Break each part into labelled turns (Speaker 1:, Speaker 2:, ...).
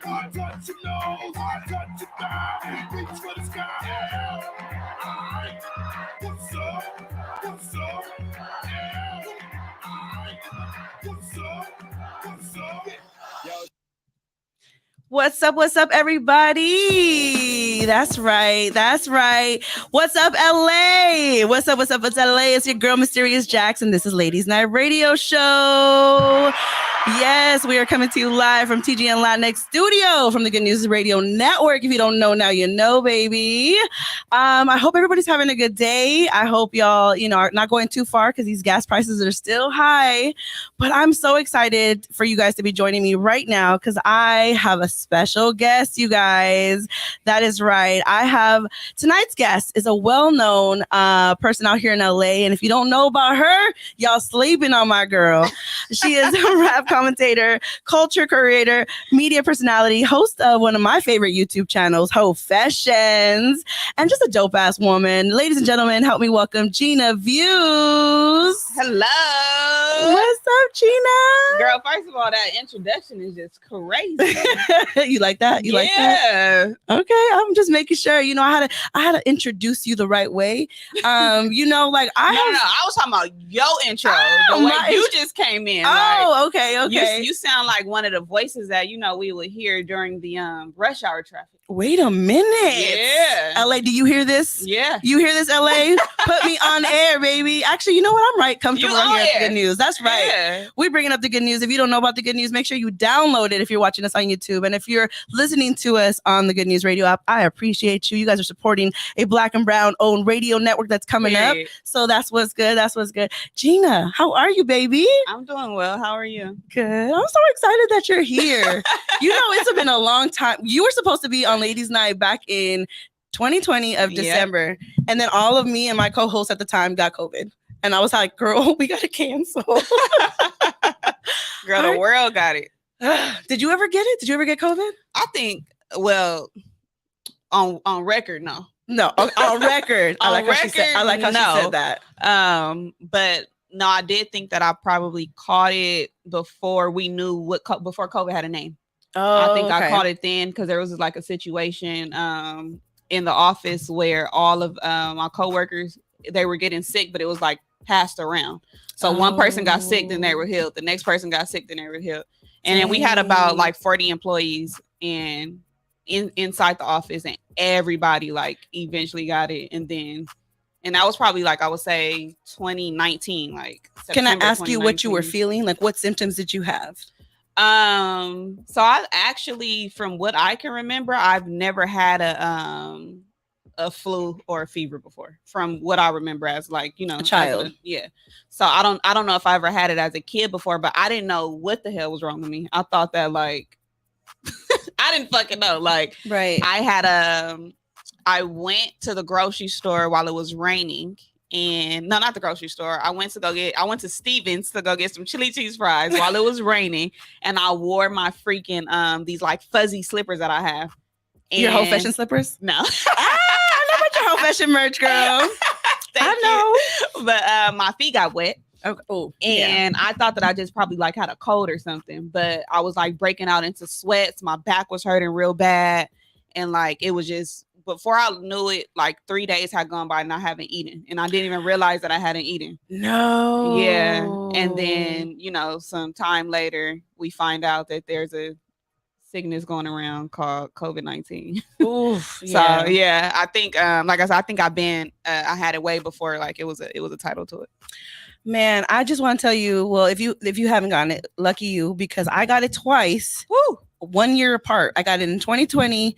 Speaker 1: I touch your nose, I touch your thigh, reach for the sky. Yeah. What's up? What's up? Yeah. What's up? What's up? Yo.
Speaker 2: What's up, everybody? That's right. What's up, LA? What's up, it's LA. It's your girl, Mysterious Jackson. This is Ladies Night Radio Show. Yes, we are coming to you live from TGN Latinx Studio from the Good News Radio Network. If you don't know, now you know, baby. I hope everybody's having a good day. I hope y'all, are not going too far because these gas prices are still high. But I'm so excited for you guys to be joining me right now because I have a special guest, you guys. That is right. Tonight's guest is a well-known person out here in LA. And if you don't know about her, y'all sleeping on my girl. She is a rap commentator, culture curator, media personality, host of one of my favorite YouTube channels, Professions, and just a dope-ass woman. Ladies and gentlemen, help me welcome Gina Views.
Speaker 3: Hello.
Speaker 2: What's up, Gina?
Speaker 3: Girl, first of all, that introduction is just crazy.
Speaker 2: You like that? You like that? Okay, I'm just making sure. I had to introduce you the right way. I
Speaker 3: was talking about your intro. The way you just came in.
Speaker 2: Okay.
Speaker 3: You sound like one of the voices that we would hear during the rush hour traffic.
Speaker 2: Wait a minute.
Speaker 3: Yeah.
Speaker 2: LA, do you hear this?
Speaker 3: Yeah.
Speaker 2: You hear this, LA? Put me on air, baby. Actually, you know what? I'm right. Comfortable here at the Good News. That's right.
Speaker 3: Yeah.
Speaker 2: We're bringing up the good news. If you don't know about the good news, make sure you download it if you're watching us on YouTube. And if you're listening to us on the Good News Radio app, I appreciate you. You guys are supporting a Black and Brown owned radio network that's coming up. So that's what's good. Gina, how are you, baby?
Speaker 3: I'm doing well. How are you?
Speaker 2: Good. I'm so excited that you're here. It's been a long time. You were supposed to be on Ladies Night back in 2020 of December. And then all of me and my co-host at the time got COVID. And I was like, girl, we got to cancel.
Speaker 3: Girl, the world got it.
Speaker 2: Did you ever get it? Did you ever get COVID?
Speaker 3: I think, well, on record, no.
Speaker 2: No, on record. I like how she said that.
Speaker 3: But no, I did think that I probably caught it before we knew before COVID had a name. I think I caught it then because there was like a situation in the office where all of my coworkers, they were getting sick, but it was like passed around. So one person got sick, then they were healed. The next person got sick, then they were healed. And then we had about like 40 employees inside the office, and everybody like eventually got it. And that was probably like, I would say 2019, like September.
Speaker 2: Can I ask you what you were feeling? Like what symptoms did you have?
Speaker 3: So I actually, from what I can remember, I've never had a flu or a fever before, from what I remember as like,
Speaker 2: a child.
Speaker 3: So I don't know if I ever had it as a kid before, but I didn't know what the hell was wrong with me. I thought that like, I didn't fucking know. Like,
Speaker 2: right.
Speaker 3: I went to the grocery store while it was raining. And no, not the grocery store. I went to Stevens to go get some chili cheese fries while it was raining. And I wore my freaking, these like fuzzy slippers that I have. And
Speaker 2: your whole fashion slippers?
Speaker 3: No.
Speaker 2: I know about your whole fashion merch, girl. I know.
Speaker 3: But my feet got wet.
Speaker 2: Oh,
Speaker 3: and I thought that I just probably like had a cold or something. But I was like breaking out into sweats. My back was hurting real bad. And like, it was just, before I knew it, like 3 days had gone by and I haven't eaten. And I didn't even realize that I hadn't eaten.
Speaker 2: No.
Speaker 3: Yeah. And then, some time later, we find out that there's a sickness going around called COVID-19.
Speaker 2: Oof,
Speaker 3: yeah. So, yeah, I think, like I said, I think I had it way before, like it was a title to it.
Speaker 2: Man, I just want to tell you, well, if you haven't gotten it, lucky you, because I got it twice.
Speaker 3: Woo!
Speaker 2: 1 year apart. I got it in 2020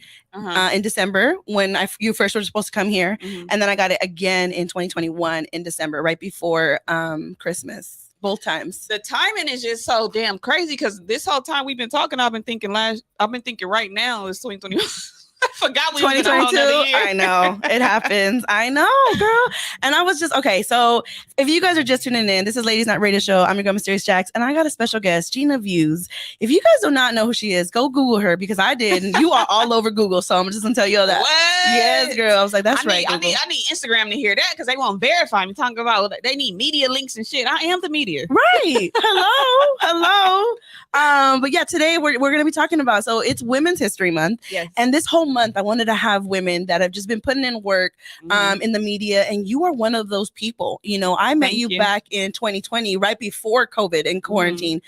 Speaker 2: in December when you first were supposed to come here. Mm-hmm. And then I got it again in 2021 in December, right before Christmas. Both times.
Speaker 3: The timing is just so damn crazy because this whole time we've been talking, I've been thinking right now is 2021. Forgot we was in a whole nother
Speaker 2: 2022.
Speaker 3: year.
Speaker 2: I know. It happens. I know, girl. And I was just, okay, so if you guys are just tuning in, this is Ladies Not Radio Show. I'm your girl, Mysterious Jax, and I got a special guest, Gina Views. If you guys do not know who she is, go Google her, because I did, and you are all over Google, so I'm just gonna tell you all that.
Speaker 3: What?
Speaker 2: Yes, girl. I was like, that's right, Google.
Speaker 3: I need Instagram to hear that, because they won't verify me. Talking about they need media links and shit. I am the media.
Speaker 2: Right. Hello. But yeah, today we're going to be talking about, so it's Women's History Month.
Speaker 3: Yes.
Speaker 2: And this whole month, I wanted to have women that have just been putting in work in the media. And you are one of those people. You know, I met you back in 2020, right before COVID and quarantine.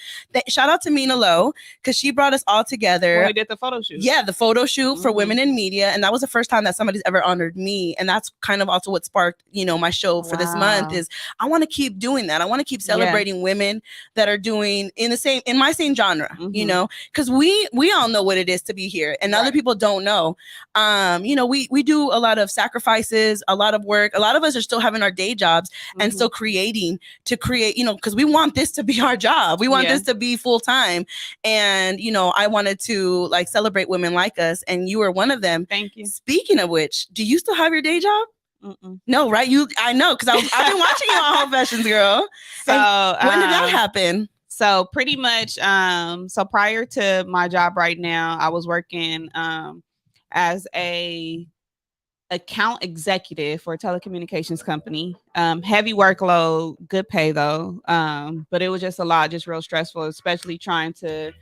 Speaker 2: Shout out to Mina Lowe, because she brought us all together.
Speaker 3: When we did the photo shoot.
Speaker 2: Yeah, the photo shoot for women in media. And that was the first time that somebody's ever honored me. And that's kind of also what sparked, you know, my show for this month is I want to keep doing that. I want to keep celebrating women that are doing in my same genre, you know, because we all know what it is to be here, and other people don't know. You know, we do a lot of sacrifices, a lot of work. A lot of us are still having our day jobs and still creating, you know, because we want this to be our job. We want this to be full time. And, you know, I wanted to like celebrate women like us, and you are one of them.
Speaker 3: Thank you.
Speaker 2: Speaking of which, do you still have your day job? No, right? I know, because I've been watching you on Home Fashions, girl. So when did that happen?
Speaker 3: So pretty much, so prior to my job right now, I was working as a account executive for a telecommunications company. Heavy workload, good pay though. But it was just a lot, just real stressful, especially trying to,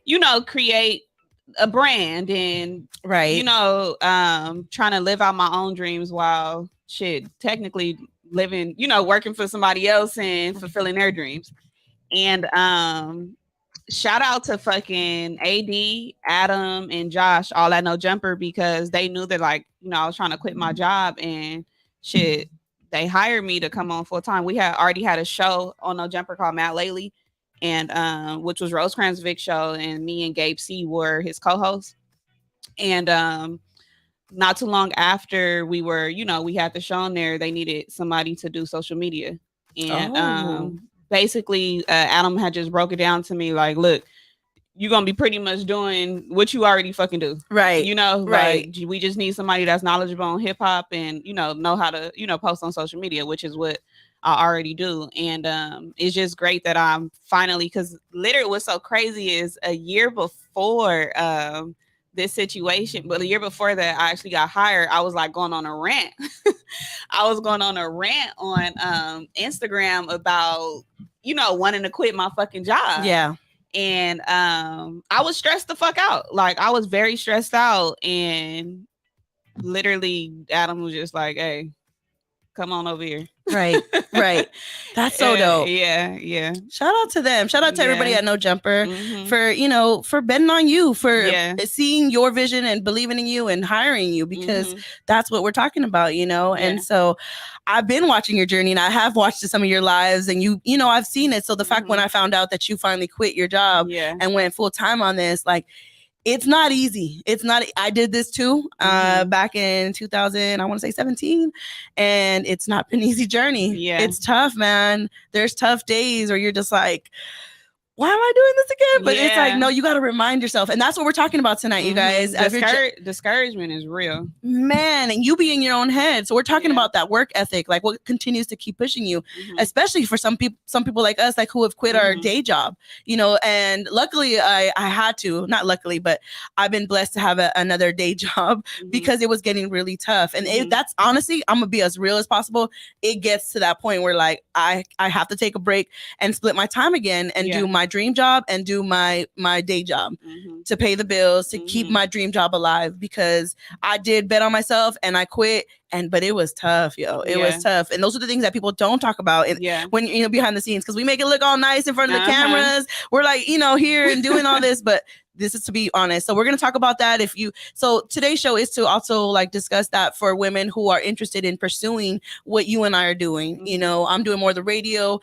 Speaker 3: you know, create a brand and you know, trying to live out my own dreams while technically living, you know, working for somebody else and fulfilling their dreams. And shout out to fucking AD, Adam, and Josh, all at No Jumper, because they knew that, like, you know, I was trying to quit my job, and they hired me to come on full time. We had already had a show on No Jumper called Matt Lately, and which was Rosecrans Vic show, and me and Gabe C were his co-hosts. And not too long after we were, you know, we had the show on there, they needed somebody to do social media. And basically, Adam had just broke it down to me like, look, you're going to be pretty much doing what you already fucking do.
Speaker 2: Right.
Speaker 3: You know, like we just need somebody that's knowledgeable on hip hop and, you know how to, you know, post on social media, which is what I already do. And it's just great that I'm finally, because literally what's so crazy is a year before this situation, but a year before that I actually got hired, I was like going on a rant. I was going on a rant on Instagram about, you know, wanting to quit my fucking job.
Speaker 2: Yeah.
Speaker 3: And I was stressed the fuck out. Like I was very stressed out, and literally Adam was just like, hey, come on over here.
Speaker 2: Right. That's so dope.
Speaker 3: Yeah.
Speaker 2: Shout out to them. Shout out to everybody at No Jumper for, you know, for betting on you, for seeing your vision and believing in you and hiring you, because that's what we're talking about, you know? And so I've been watching your journey, and I have watched some of your lives, and you know, I've seen it. So the fact when I found out that you finally quit your job and went full time on this, like, it's not easy. It's not. I did this too back in 2000, I want to say 17, and it's not been an easy journey.
Speaker 3: Yeah,
Speaker 2: it's tough, man. There's tough days where you're just like, why am I doing this again? But it's like, no, you got to remind yourself. And that's what we're talking about tonight, you guys.
Speaker 3: Discouragement is real.
Speaker 2: Man, and you be in your own head. So we're talking about that work ethic, like what continues to keep pushing you, especially for some people like us, like who have quit our day job, you know. And luckily I had to, not luckily, but I've been blessed to have another day job because it was getting really tough. And that's honestly, I'm gonna be as real as possible. It gets to that point where like, I have to take a break and split my time again and do my dream job and do my day job to pay the bills, to keep my dream job alive, because I did bet on myself and I quit. But it was tough, yo. It was tough. And those are the things that people don't talk about when, you know, behind the scenes, because we make it look all nice in front of the cameras. We're like, you know, here and doing all this, but this is to be honest. So we're going to talk about that. So today's show is to also like discuss that for women who are interested in pursuing what you and I are doing. You know, I'm doing more of the radio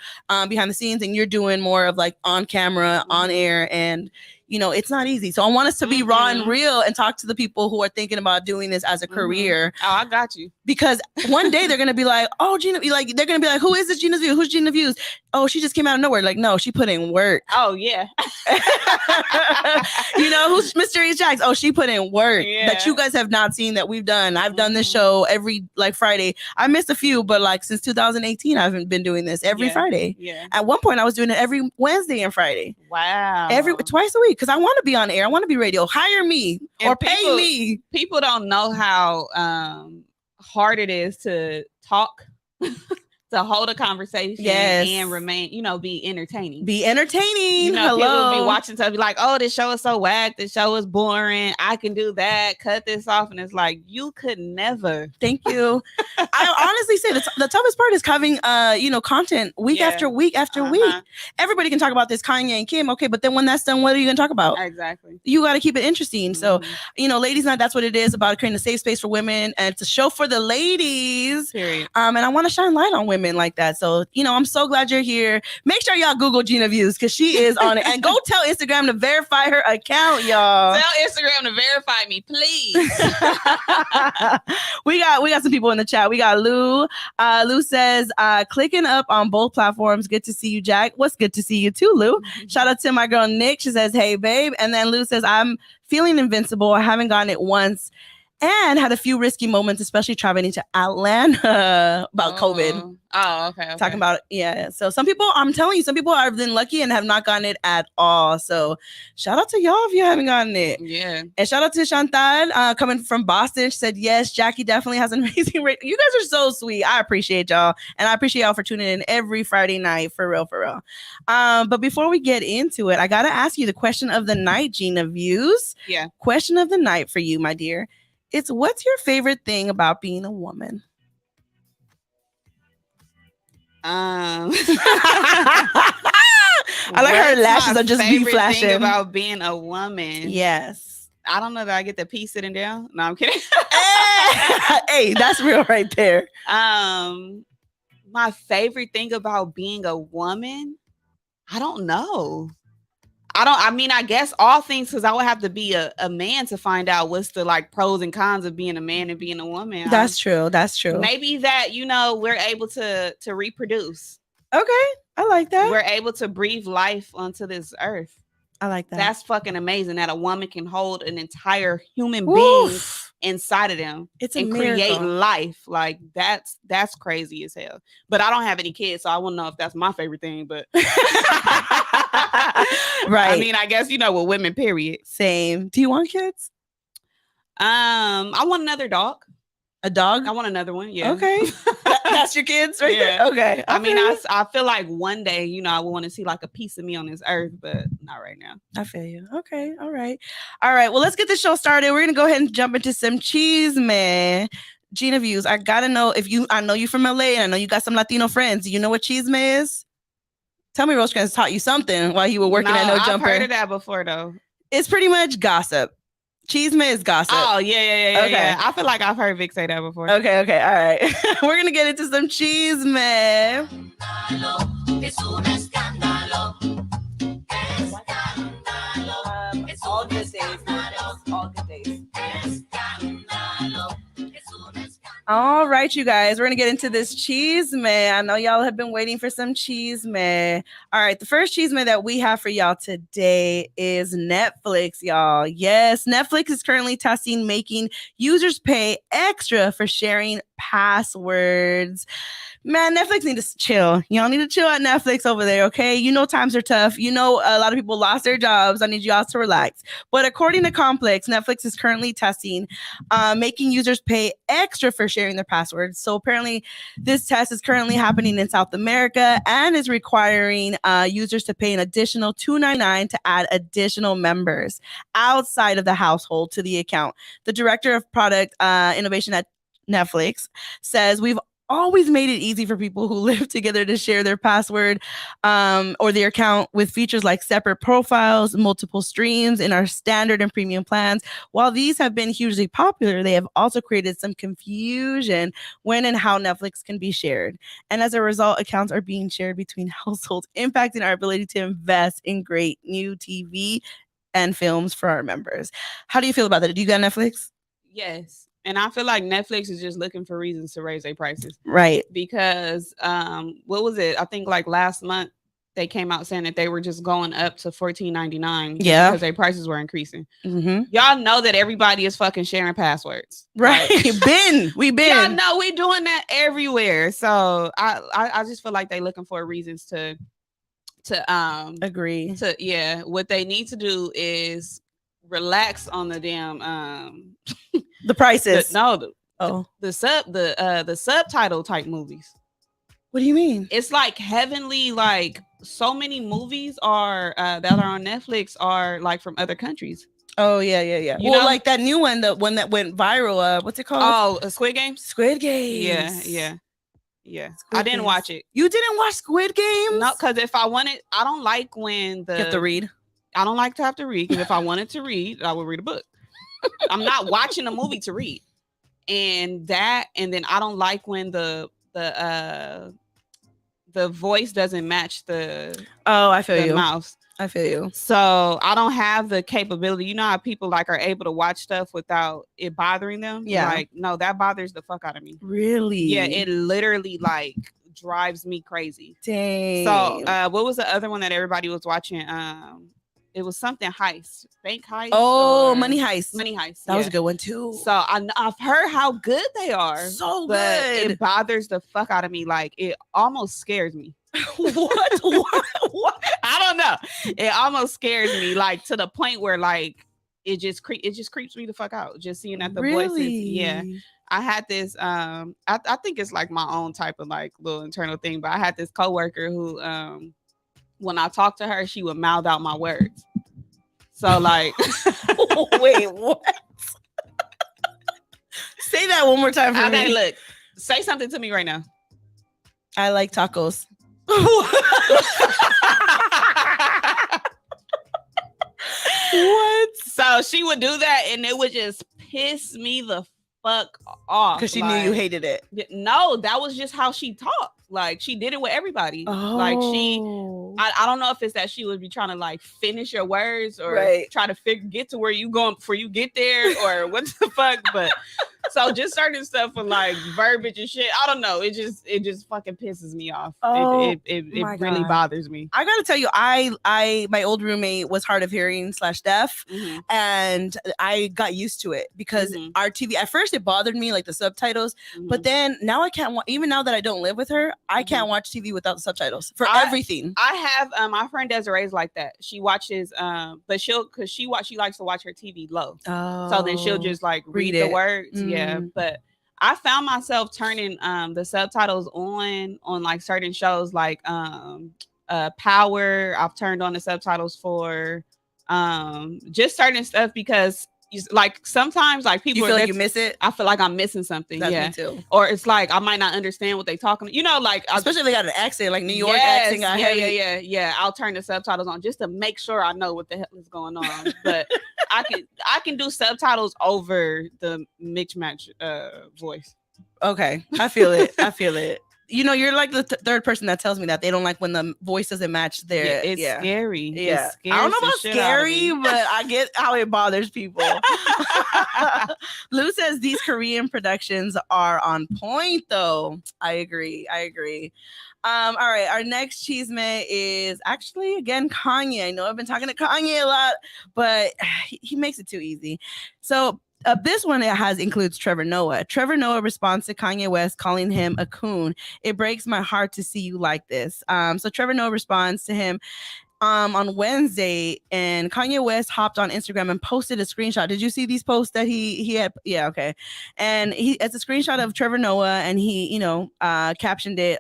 Speaker 2: behind the scenes, and you're doing more of like on camera, on air. And it's not easy. So I want us to be raw and real and talk to the people who are thinking about doing this as a career.
Speaker 3: Oh, I got you.
Speaker 2: Because one day they're gonna be like, oh, Gina, like they're gonna be like, who is this Gina Views? Who's Gina Views? Oh, she just came out of nowhere. Like, no, she put in work.
Speaker 3: Oh yeah.
Speaker 2: Who's Mysterious Jax? Oh, she put in work that you guys have not seen that we've done. I've done this show every like Friday. I missed a few, but like since 2018, I've been doing this every Friday.
Speaker 3: Yeah.
Speaker 2: At one point, I was doing it every Wednesday and Friday.
Speaker 3: Wow.
Speaker 2: Twice a week because I want to be on air. I want to be radio. Hire me or pay me.
Speaker 3: People don't know how hard it is to talk. To hold a conversation and remain, be entertaining.
Speaker 2: Be entertaining.
Speaker 3: Hello. People be watching stuff, be like, oh, this show is so whack. This show is boring. I can do that. Cut this off. And it's like, you could never.
Speaker 2: Thank you. I honestly say the toughest part is having, content week after week after week. Everybody can talk about this Kanye and Kim. Okay. But then when that's done, what are you going to talk about?
Speaker 3: Exactly.
Speaker 2: You got to keep it interesting. So, Ladies Night, that's what it is about, creating a safe space for women. And it's a show for the ladies.
Speaker 3: Period.
Speaker 2: And I want to shine light on women like that. So, I'm so glad you're here. Make sure y'all Google Gina Views because she is on it. And go tell Instagram to verify her account, y'all.
Speaker 3: Tell Instagram to verify me, please.
Speaker 2: we got some people in the chat. We got Lou. Lou says, clicking up on both platforms. Good to see you, Jack. What's good to see you too, Lou? Shout out to my girl Nick. She says, hey, babe. And then Lou says, I'm feeling invincible. I haven't gotten it once. And had a few risky moments, especially traveling to Atlanta about COVID.
Speaker 3: Oh, okay.
Speaker 2: Talking about, So some people, I'm telling you, some people have been lucky and have not gotten it at all. So shout out to y'all if you haven't gotten it.
Speaker 3: Yeah.
Speaker 2: And shout out to Chantal coming from Boston. She said, yes, Jackie definitely has an amazing rate. You guys are so sweet. I appreciate y'all. And I appreciate y'all for tuning in every Friday night. For real, for real. But before we get into it, I got to ask you the question of the night, Gina Views.
Speaker 3: Yeah.
Speaker 2: Question of the night for you, my dear. It's what's your favorite thing about being a woman?
Speaker 3: I
Speaker 2: like her lashes are just be flashing.
Speaker 3: Thing about being a woman.
Speaker 2: Yes.
Speaker 3: I don't know that I get the pee sitting down. No, I'm kidding.
Speaker 2: Hey, that's real right there.
Speaker 3: My favorite thing about being a woman, I don't know. I guess all things, because I would have to be a man to find out what's the like pros and cons of being a man and being a woman.
Speaker 2: That's true. That's true.
Speaker 3: Maybe that, we're able to reproduce.
Speaker 2: Okay. I like that.
Speaker 3: We're able to breathe life onto this earth.
Speaker 2: I like that.
Speaker 3: That's fucking amazing that a woman can hold an entire human being inside of them and create life. Like that's crazy as hell. But I don't have any kids, so I wouldn't know if that's my favorite thing. But
Speaker 2: right.
Speaker 3: I mean, I guess with women, period.
Speaker 2: Same. Do you want kids?
Speaker 3: I want another dog.
Speaker 2: A dog?
Speaker 3: I want another one. Yeah.
Speaker 2: Okay. That's your kids right there? Okay.
Speaker 3: I mean, I feel like one day, I would want to see like a piece of me on this earth, but not right now.
Speaker 2: I feel you. Okay. All right. All right. Well, let's get the show started. We're going to go ahead and jump into some chisme. Gina Views, I got to know I know you from LA and I know you got some Latino friends. Do you know what chisme is? Tell me Rosecrans taught you something while you were working at No Jumper.
Speaker 3: I've heard of that before though.
Speaker 2: It's pretty much gossip. Chisme is gossip.
Speaker 3: Oh, yeah. Okay. Yeah. I feel like I've heard Vic say that before.
Speaker 2: Okay. All right. We're going to get into some chisme. It's all good days. All good days. All right, you guys, we're going to get into this chisme. I know y'all have been waiting for some chisme. All right, the first chisme that we have for y'all today is Netflix, y'all. Yes, Netflix is currently testing making users pay extra for sharing passwords. Man, Netflix need to chill. Y'all need to chill at Netflix over there, okay? Times are tough. A lot of people lost their jobs. I need y'all to relax. But according to Complex, Netflix is currently testing making users pay extra for sharing their passwords. So apparently this test is currently happening in South America and is requiring users to pay an additional $2.99 to add additional members outside of the household to the account. The director of product innovation at Netflix says, we've always made it easy for people who live together to share their password or their account with features like separate profiles, multiple streams in our standard and premium plans. While these have been hugely popular, they have also created some confusion when and how Netflix can be shared. And as a result, accounts are being shared between households, impacting our ability to invest in great new TV and films for our members. How do you feel about that? Do you got Netflix?
Speaker 3: Yes. And I feel like Netflix is just looking for reasons to raise their prices.
Speaker 2: Right.
Speaker 3: Because what was it? I think like last month they came out saying that they were just going up to $14.99 because their prices were increasing. Y'all know that everybody is fucking sharing passwords.
Speaker 2: Right.
Speaker 3: Like,
Speaker 2: we've been.
Speaker 3: Y'all know we doing that everywhere. So I just feel like they looking for reasons to
Speaker 2: agree.
Speaker 3: What they need to do is relax on the damn
Speaker 2: the prices.
Speaker 3: The subtitle type movies.
Speaker 2: What do you mean?
Speaker 3: It's like heavenly, like so many movies are that are on Netflix are like from other countries.
Speaker 2: Oh yeah. You know? Like that new one, the one that went viral. What's it called?
Speaker 3: Oh, Squid Games.
Speaker 2: Squid Games.
Speaker 3: Yeah.
Speaker 2: Squid
Speaker 3: I didn't watch it.
Speaker 2: You didn't watch Squid Games?
Speaker 3: No, because if I wanted, I don't like when
Speaker 2: you have to read.
Speaker 3: I don't like to have to read because if I wanted to read, I would read a book. I'm not watching a movie to read, and then I don't like when the voice doesn't match the
Speaker 2: I feel you
Speaker 3: mouse.
Speaker 2: I feel you.
Speaker 3: So I don't have the capability. You know how people like are able to watch stuff without it bothering them?
Speaker 2: Yeah.
Speaker 3: Like, no, that bothers the fuck out of me.
Speaker 2: Really?
Speaker 3: Yeah, it literally like drives me crazy.
Speaker 2: Dang.
Speaker 3: So what was the other one that everybody was watching? It was something heist, bank heist.
Speaker 2: Oh, Money Heist.
Speaker 3: Money Heist.
Speaker 2: That was a good one too.
Speaker 3: So I've heard how good they are.
Speaker 2: So
Speaker 3: but
Speaker 2: good.
Speaker 3: It bothers the fuck out of me. Like it almost scares me.
Speaker 2: What?
Speaker 3: I don't know. It almost scares me, like to the point where like it just creeps me the fuck out. Just seeing that the voices. Yeah. I had this I think it's like my own type of like little internal thing, but I had this coworker who when I talked to her, she would mouth out my words. So like
Speaker 2: wait, what? Say that one more time for me.
Speaker 3: Look, say something to me right now.
Speaker 2: I like tacos. What?
Speaker 3: So she would do that and it would just piss me the fuck off.
Speaker 2: Because she knew you hated it.
Speaker 3: No, that was just how she talked. Like she did it with everybody. Like I don't know if it's that she would be trying to like finish your words or try to get to where you going before you get there or what the fuck. But so just certain stuff with like verbiage and shit. I don't know. It just fucking pisses me off. It really bothers me.
Speaker 2: I gotta tell you, my old roommate was hard of hearing / deaf, and I got used to it because our TV at first it bothered me like the subtitles, but then now I can't. Even now that I don't live with her, I can't watch TV without the subtitles for everything.
Speaker 3: I have my friend Desiree's like that. She watches but she likes to watch her TV low. So then she'll just like read the words. Yeah, but I found myself turning the subtitles on like certain shows like Power. I've turned on the subtitles for just certain stuff because like sometimes like people
Speaker 2: feel like you miss it.
Speaker 3: I feel like I'm missing something.
Speaker 2: That's
Speaker 3: me
Speaker 2: too.
Speaker 3: Or it's like I might not understand what they talking. You know, like
Speaker 2: especially if they got an accent, like New York accent.
Speaker 3: Yeah. I'll turn the subtitles on just to make sure I know what the hell is going on. But I can do subtitles over the mix match voice.
Speaker 2: Okay, I feel it. You know, you're like the third person that tells me that they don't like when the voice doesn't match their.
Speaker 3: It's scary.
Speaker 2: Yeah, I don't know about scary, but I get how it bothers people. Lou says these Korean productions are on point, though. I agree. All right, our next chisme is actually again Kanye. I know I've been talking to Kanye a lot, but he makes it too easy. So. This one includes Trevor Noah. Trevor Noah responds to Kanye West calling him a coon. It breaks my heart to see you like this. So Trevor Noah responds to him on Wednesday, and Kanye West hopped on Instagram and posted a screenshot. Did you see these posts that he had? Yeah, okay. And it's a screenshot of Trevor Noah, and he captioned it.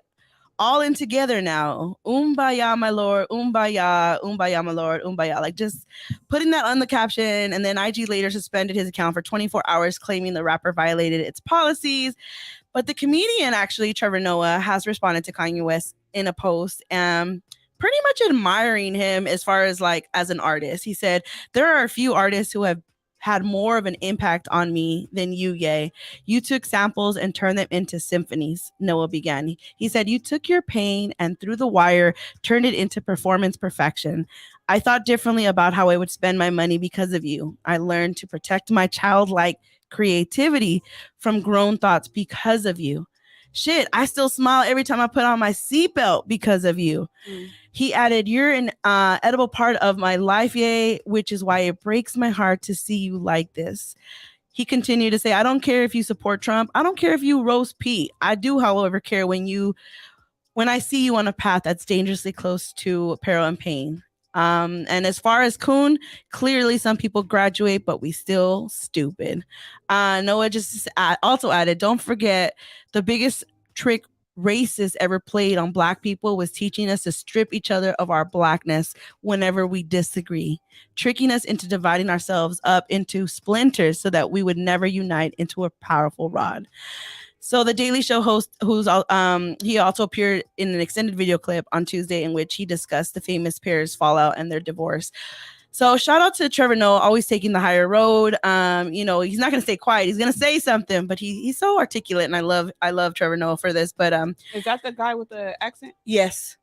Speaker 2: All in together now. Umbaya, my lord. Umbaya, my lord. Umbaya. Like just putting that on the caption. And then IG later suspended his account for 24 hours, claiming the rapper violated its policies. But the comedian, actually, Trevor Noah, has responded to Kanye West in a post pretty much admiring him as far as like as an artist. He said, there are a few artists who have had more of an impact on me than you, Ye. You took samples and turned them into symphonies, Noah began. He said, you took your pain and through the wire, turned it into performance perfection. I thought differently about how I would spend my money because of you. I learned to protect my childlike creativity from grown thoughts because of you. Shit, I still smile every time I put on my seatbelt because of you. He added, you're an edible part of my life, Ye, which is why it breaks my heart to see you like this. He continued to say, I don't care if you support Trump. I don't care if you roast Pete. I do, however, care when I see you on a path that's dangerously close to peril and pain. And as far as Kuhn, clearly some people graduate, but we still stupid. Noah just also added, don't forget the biggest trick racists ever played on Black people was teaching us to strip each other of our Blackness whenever we disagree, tricking us into dividing ourselves up into splinters so that we would never unite into a powerful rod. So the Daily Show host, he also appeared in an extended video clip on Tuesday in which he discussed the famous pair's fallout and their divorce. So shout out to Trevor Noah, always taking the higher road. He's not going to stay quiet. He's going to say something, but he's so articulate, and I love Trevor Noah for this. But
Speaker 3: is that the guy with the accent?
Speaker 2: Yes,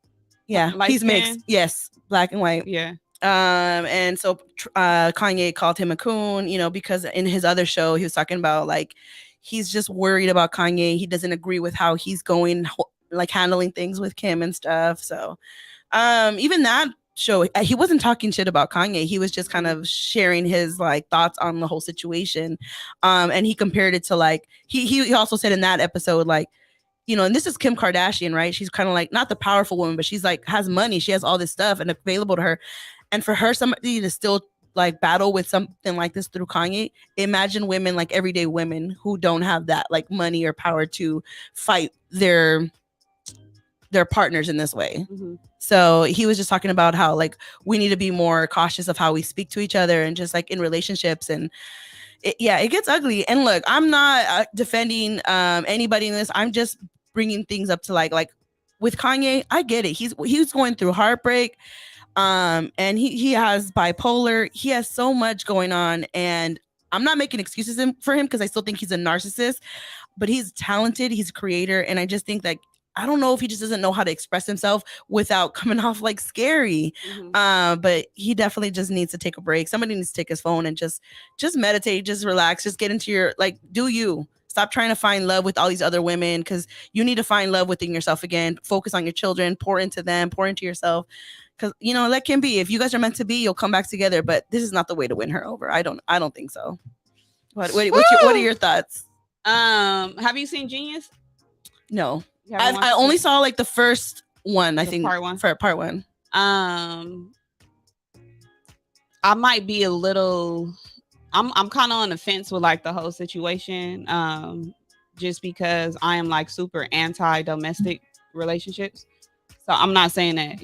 Speaker 2: yeah, he's mixed. Yes, black and white.
Speaker 3: Yeah.
Speaker 2: And so Kanye called him a coon, because in his other show he was talking about like he's just worried about Kanye. He doesn't agree with how he's going, like handling things with Kim and stuff. So even that show, he wasn't talking shit about Kanye. He was just kind of sharing his like thoughts on the whole situation. And he compared it to like he also said in that episode like, and this is Kim Kardashian, right? She's kind of like not the powerful woman, but she's like has money. She has all this stuff and available to her. And for her, somebody to still like battle with something like this through Kanye, imagine women, like everyday women who don't have that like money or power to fight their partners in this way. So he was just talking about how like we need to be more cautious of how we speak to each other and just like in relationships. And it gets ugly. And look, I'm not defending anybody in this. I'm just bringing things up to like with Kanye. I get it. He's going through heartbreak. And he has bipolar. He has so much going on, and I'm not making excuses for him because I still think he's a narcissist, but he's talented. He's a creator. And I just think that I don't know if he just doesn't know how to express himself without coming off like scary. But he definitely just needs to take a break. Somebody needs to take his phone and just meditate, just relax, just get into your, like, do you. Stop trying to find love with all these other women because you need to find love within yourself again. Focus on your children, pour into them, pour into yourself. Because, that can be, if you guys are meant to be, you'll come back together. But this is not the way to win her over. I don't think so. What are your thoughts?
Speaker 3: Have you seen Genius?
Speaker 2: No. I only saw like the first one, I think.
Speaker 3: Part one.
Speaker 2: For part one.
Speaker 3: I might be a little... I'm kind of on the fence with like the whole situation, just because I am like super anti-domestic relationships. So I'm not saying that,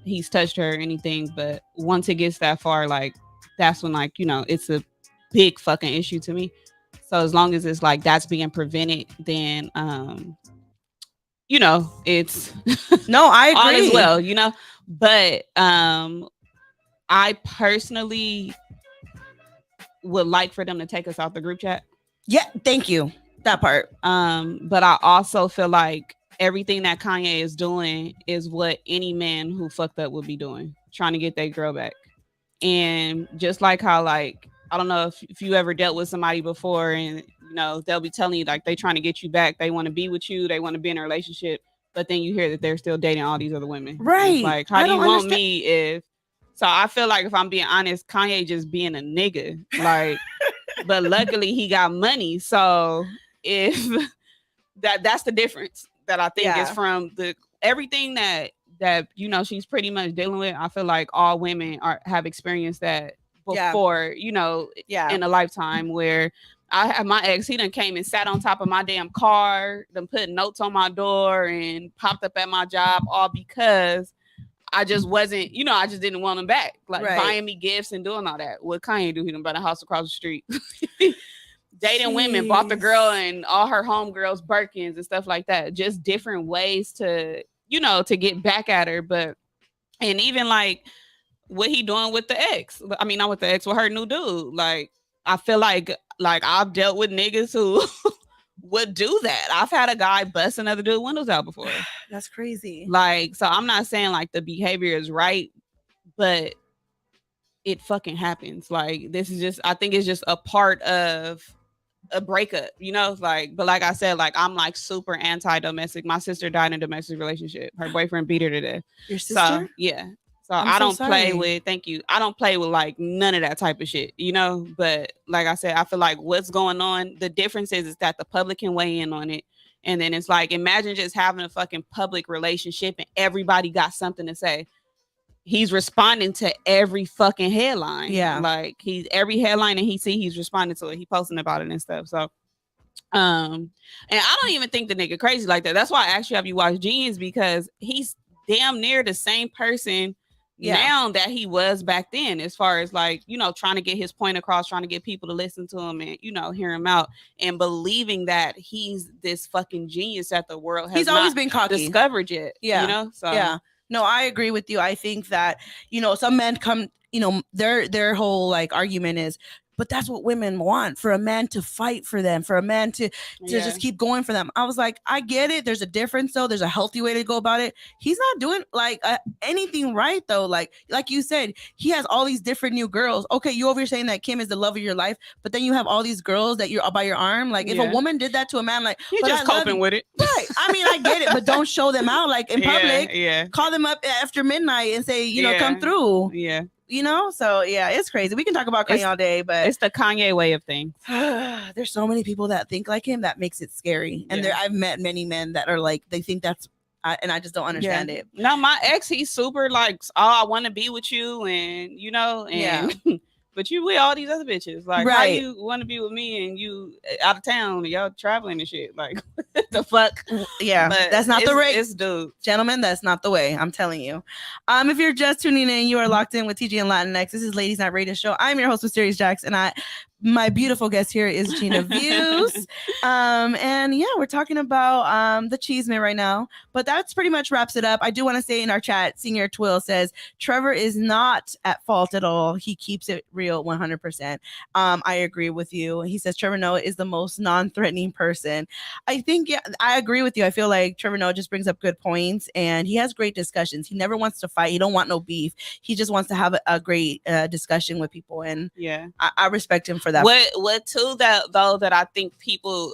Speaker 3: he's touched her or anything, but once it gets that far, like that's when like, it's a big fucking issue to me. So as long as it's like that's being prevented, then it's
Speaker 2: no, I agree.
Speaker 3: All as well, but I personally would like for them to take us out the group chat.
Speaker 2: Yeah, thank you. That part.
Speaker 3: But I also feel like everything that Kanye is doing is what any man who fucked up would be doing, trying to get that girl back. And just like how, like, I don't know if you ever dealt with somebody before and, they'll be telling you like they trying to get you back. They want to be with you. They want to be in a relationship. But then you hear that they're still dating all these other women.
Speaker 2: Right.
Speaker 3: Like, how do you want me if... So I feel like if I'm being honest, Kanye just being a nigga, like, but luckily he got money. So if that's the difference that I think is from everything that she's pretty much dealing with. I feel like all women have experienced that before, in a lifetime where I have my ex, he done came and sat on top of my damn car, done put notes on my door and popped up at my job all because I just wasn't, I just didn't want him back. Like buying me gifts and doing all that. What Kanye do? He done bought a house across the street. Dating women, bought the girl and all her homegirls Birkins and stuff like that. Just different ways to, to get back at her. And even like what he doing with the ex. I mean, not with the ex, with her new dude. Like, I feel like I've dealt with niggas who would do that. I've had a guy bust another dude's windows out before.
Speaker 2: That's crazy.
Speaker 3: Like, so I'm not saying like the behavior is right, but it fucking happens. Like, this is just, I think it's just a part of a breakup, you know, like, but like I said, like, I'm like super anti-domestic. My sister died in a domestic relationship. Her boyfriend beat her to death.
Speaker 2: Your sister?
Speaker 3: So yeah. So I don't play with, thank you. I don't play with like none of that type of shit, you know, but like I said, I feel like what's going on, the difference is that the public can weigh in on it. And then it's like, imagine just having a fucking public relationship and everybody got something to say. He's responding to every fucking headline.
Speaker 2: Yeah.
Speaker 3: Like every headline that he see, he's responding to it. He posting about it and stuff. So, and I don't even think the nigga crazy like that. That's why I asked you, have you watched Jeans? Because he's damn near the same person now that he was back then, as far as like, you know, trying to get his point across, trying to get people to listen to him and, you know, hear him out and believing that he's this fucking genius that the world has
Speaker 2: always been cocky,
Speaker 3: discovered yet.
Speaker 2: Yeah.
Speaker 3: You know? So
Speaker 2: yeah. No, I agree with you. I think that, you know, some men come, you know, their whole like argument is, but that's what women want, for a man to fight for them, for a man to just keep going for them. I was like, I get it. There's a difference though. There's a healthy way to go about it. He's not doing like anything right though. Like you said, he has all these different new girls. Okay, you over here saying that Kim is the love of your life, but then you have all these girls that you're by your arm. Like if a woman did that to a man, like
Speaker 3: you're just coping with it.
Speaker 2: Right. I mean, I get it, but don't show them out like in public.
Speaker 3: Yeah.
Speaker 2: Call them up after midnight and say, you know, come through.
Speaker 3: Yeah.
Speaker 2: You know, so yeah, it's crazy. We can talk about Kanye all day, but
Speaker 3: it's the Kanye way of things.
Speaker 2: There's so many people that think like him that makes it scary. And I've met many men that are like, they think that's, and I just don't understand it.
Speaker 3: No, my ex, he's super like, oh, I want to be with you, and you know, and but you with all these other bitches, like, how you want to be with me and you out of town and y'all traveling and shit, like, what the fuck?
Speaker 2: Yeah, but that's not the way.
Speaker 3: It's dude,
Speaker 2: gentlemen, that's not the way. I'm telling you. If you're just tuning in, you are locked in with TG and Latinx. This is Ladies Night Radio Show. I'm your host, Mysterious Jax, and my beautiful guest here is Gina Views. And yeah, we're talking about the chisme right now, but that's pretty much wraps it up. I do want to say in our chat, Senior Twill says Trevor is not at fault at all. He keeps it real 100%. I agree with you. He says Trevor Noah is the most non-threatening person. I think, I agree with you. I feel like Trevor Noah just brings up good points and he has great discussions. He never wants to fight. He don't want no beef. He just wants to have a great discussion with people. And I respect him for that.
Speaker 3: What too that I think people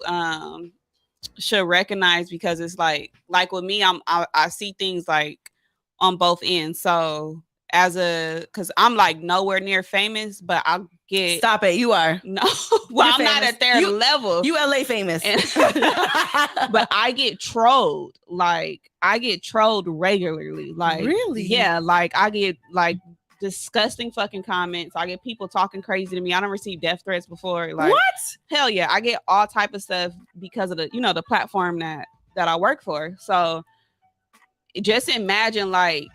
Speaker 3: should recognize, because it's like with me, I see things like on both ends. So because I'm like nowhere near famous, but I get,
Speaker 2: stop it, you are.
Speaker 3: No, well, I'm not at their level.
Speaker 2: You LA famous.
Speaker 3: But I get trolled. Like I get trolled regularly. Like
Speaker 2: really?
Speaker 3: Yeah, like I get like disgusting fucking comments. I get people talking crazy to me. I don't receive death threats before. Like
Speaker 2: what? Hell
Speaker 3: yeah, I get all type of stuff because of the, you know, the platform that I work for. So just imagine like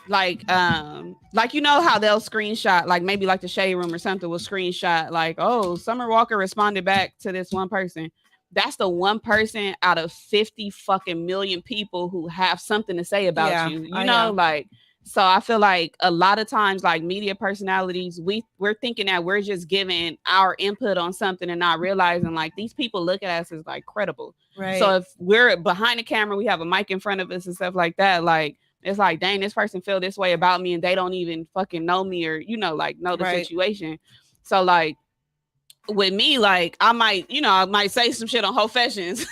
Speaker 3: you know how they'll screenshot, like maybe like the Shade Room or something will screenshot like, oh, Summer Walker responded back to this one person. That's the one person out of 50 fucking million people who have something to say about you. You know, like. So I feel like a lot of times, like media personalities, we're thinking that we're just giving our input on something and not realizing like these people look at us as like credible.
Speaker 2: Right.
Speaker 3: So if we're behind the camera, we have a mic in front of us and stuff like that. Like it's like, dang, this person feel this way about me and they don't even fucking know me or, you know, like know the situation. So like with me, like I might say some shit on Whole Fashions.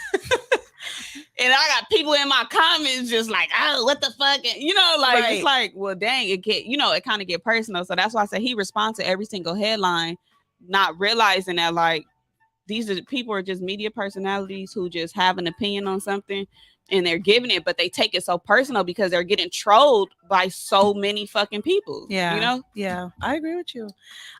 Speaker 3: And I got people in my comments just like, oh, what the fuck? And, you know, like, it's like, well, dang, it kind of get personal. So that's why I say he responds to every single headline, not realizing that, like, people are just media personalities who just have an opinion on something and they're giving it, but they take it so personal because they're getting trolled by so many fucking people.
Speaker 2: Yeah.
Speaker 3: You know?
Speaker 2: Yeah, I agree with you.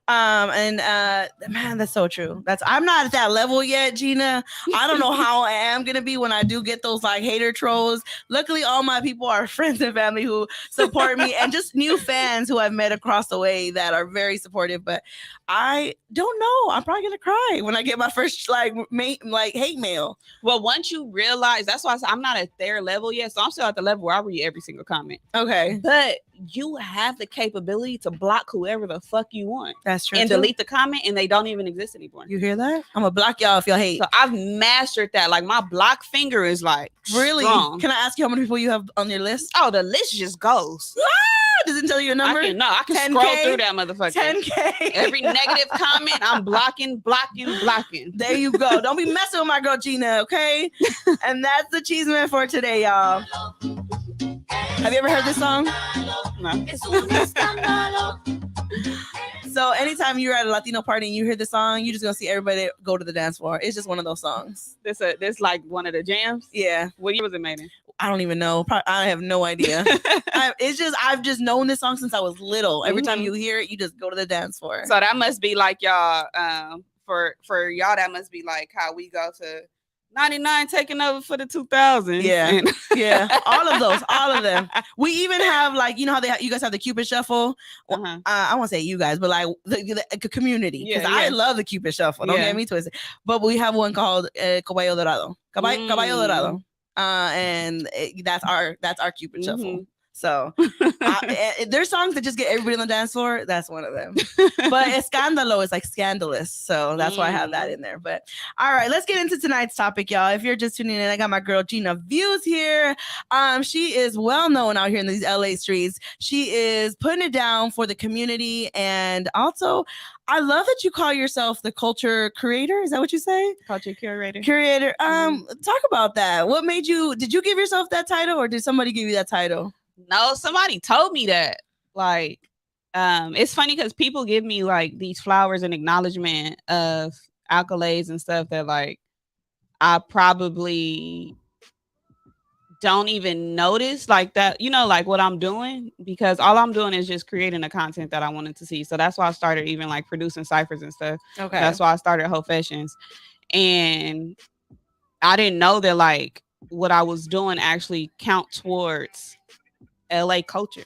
Speaker 2: Man, that's so true. I'm not at that level yet, Gina. I don't know how I am gonna be when I do get those like hater trolls. Luckily, all my people are friends and family who support me, and just new fans who I've met across the way that are very supportive. But I don't know. I'm probably gonna cry when I get my first like hate mail.
Speaker 3: Well, once you realize, that's why I'm not at their level yet. So I'm still at the level where I read every single comment.
Speaker 2: Okay.
Speaker 3: But you have the capability to block whoever the fuck you want.
Speaker 2: That's true.
Speaker 3: And delete the comment, and they don't even exist anymore.
Speaker 2: You hear that? I'm gonna block y'all if y'all hate.
Speaker 3: So I've mastered that. Like my block finger is like
Speaker 2: really
Speaker 3: strong.
Speaker 2: Can I ask you how many people you have on your list?
Speaker 3: Oh, the list just goes.
Speaker 2: Does it tell you a number?
Speaker 3: I can 10K, scroll through that motherfucker.
Speaker 2: 10K.
Speaker 3: Every negative comment, I'm blocking.
Speaker 2: There you go. Don't be messing with my girl Gina, okay? And that's the chisme for today, y'all. Have you ever heard this song?
Speaker 3: No.
Speaker 2: So anytime you're at a Latino party and you hear the song, you're just gonna see everybody go to the dance floor. It's just one of those songs.
Speaker 3: This like one of the jams.
Speaker 2: Yeah.
Speaker 3: What year was it made in?
Speaker 2: I don't even know. I have no idea. I've just known this song since I was little. Every time you hear it, you just go to the dance floor.
Speaker 3: So that must be like y'all. For y'all, that must be like how we go to 99 taking over for the 2000s.
Speaker 2: Yeah, yeah, all of them. We even have like, you know how you guys have the Cupid Shuffle. I won't say you guys, but like the community, because I love the Cupid Shuffle. Don't get me twisted. But we have one called Caballo Dorado. Caballo Dorado. And that's our Cupid Shuffle. So there's songs that just get everybody on the dance floor. That's one of them. But escándalo is like scandalous. So that's why I have that in there. But all right, let's get into tonight's topic, y'all. If you're just tuning in, I got my girl Gina Views here. She is well known out here in these LA streets. She is putting it down for the community. And also, I love that you call yourself the culture creator. Is that what you say?
Speaker 3: Culture curator.
Speaker 2: Talk about that. What made you, did you give yourself that title or did somebody give you that title?
Speaker 3: No, somebody told me that. Like, it's funny because people give me like these flowers and acknowledgement of accolades and stuff that like I probably don't even notice like that, you know, like what I'm doing, because all I'm doing is just creating the content that I wanted to see. So that's why I started even like producing ciphers and stuff.
Speaker 2: Okay.
Speaker 3: That's why I started Whole Fashions. And I didn't know that like what I was doing actually count towards LA culture.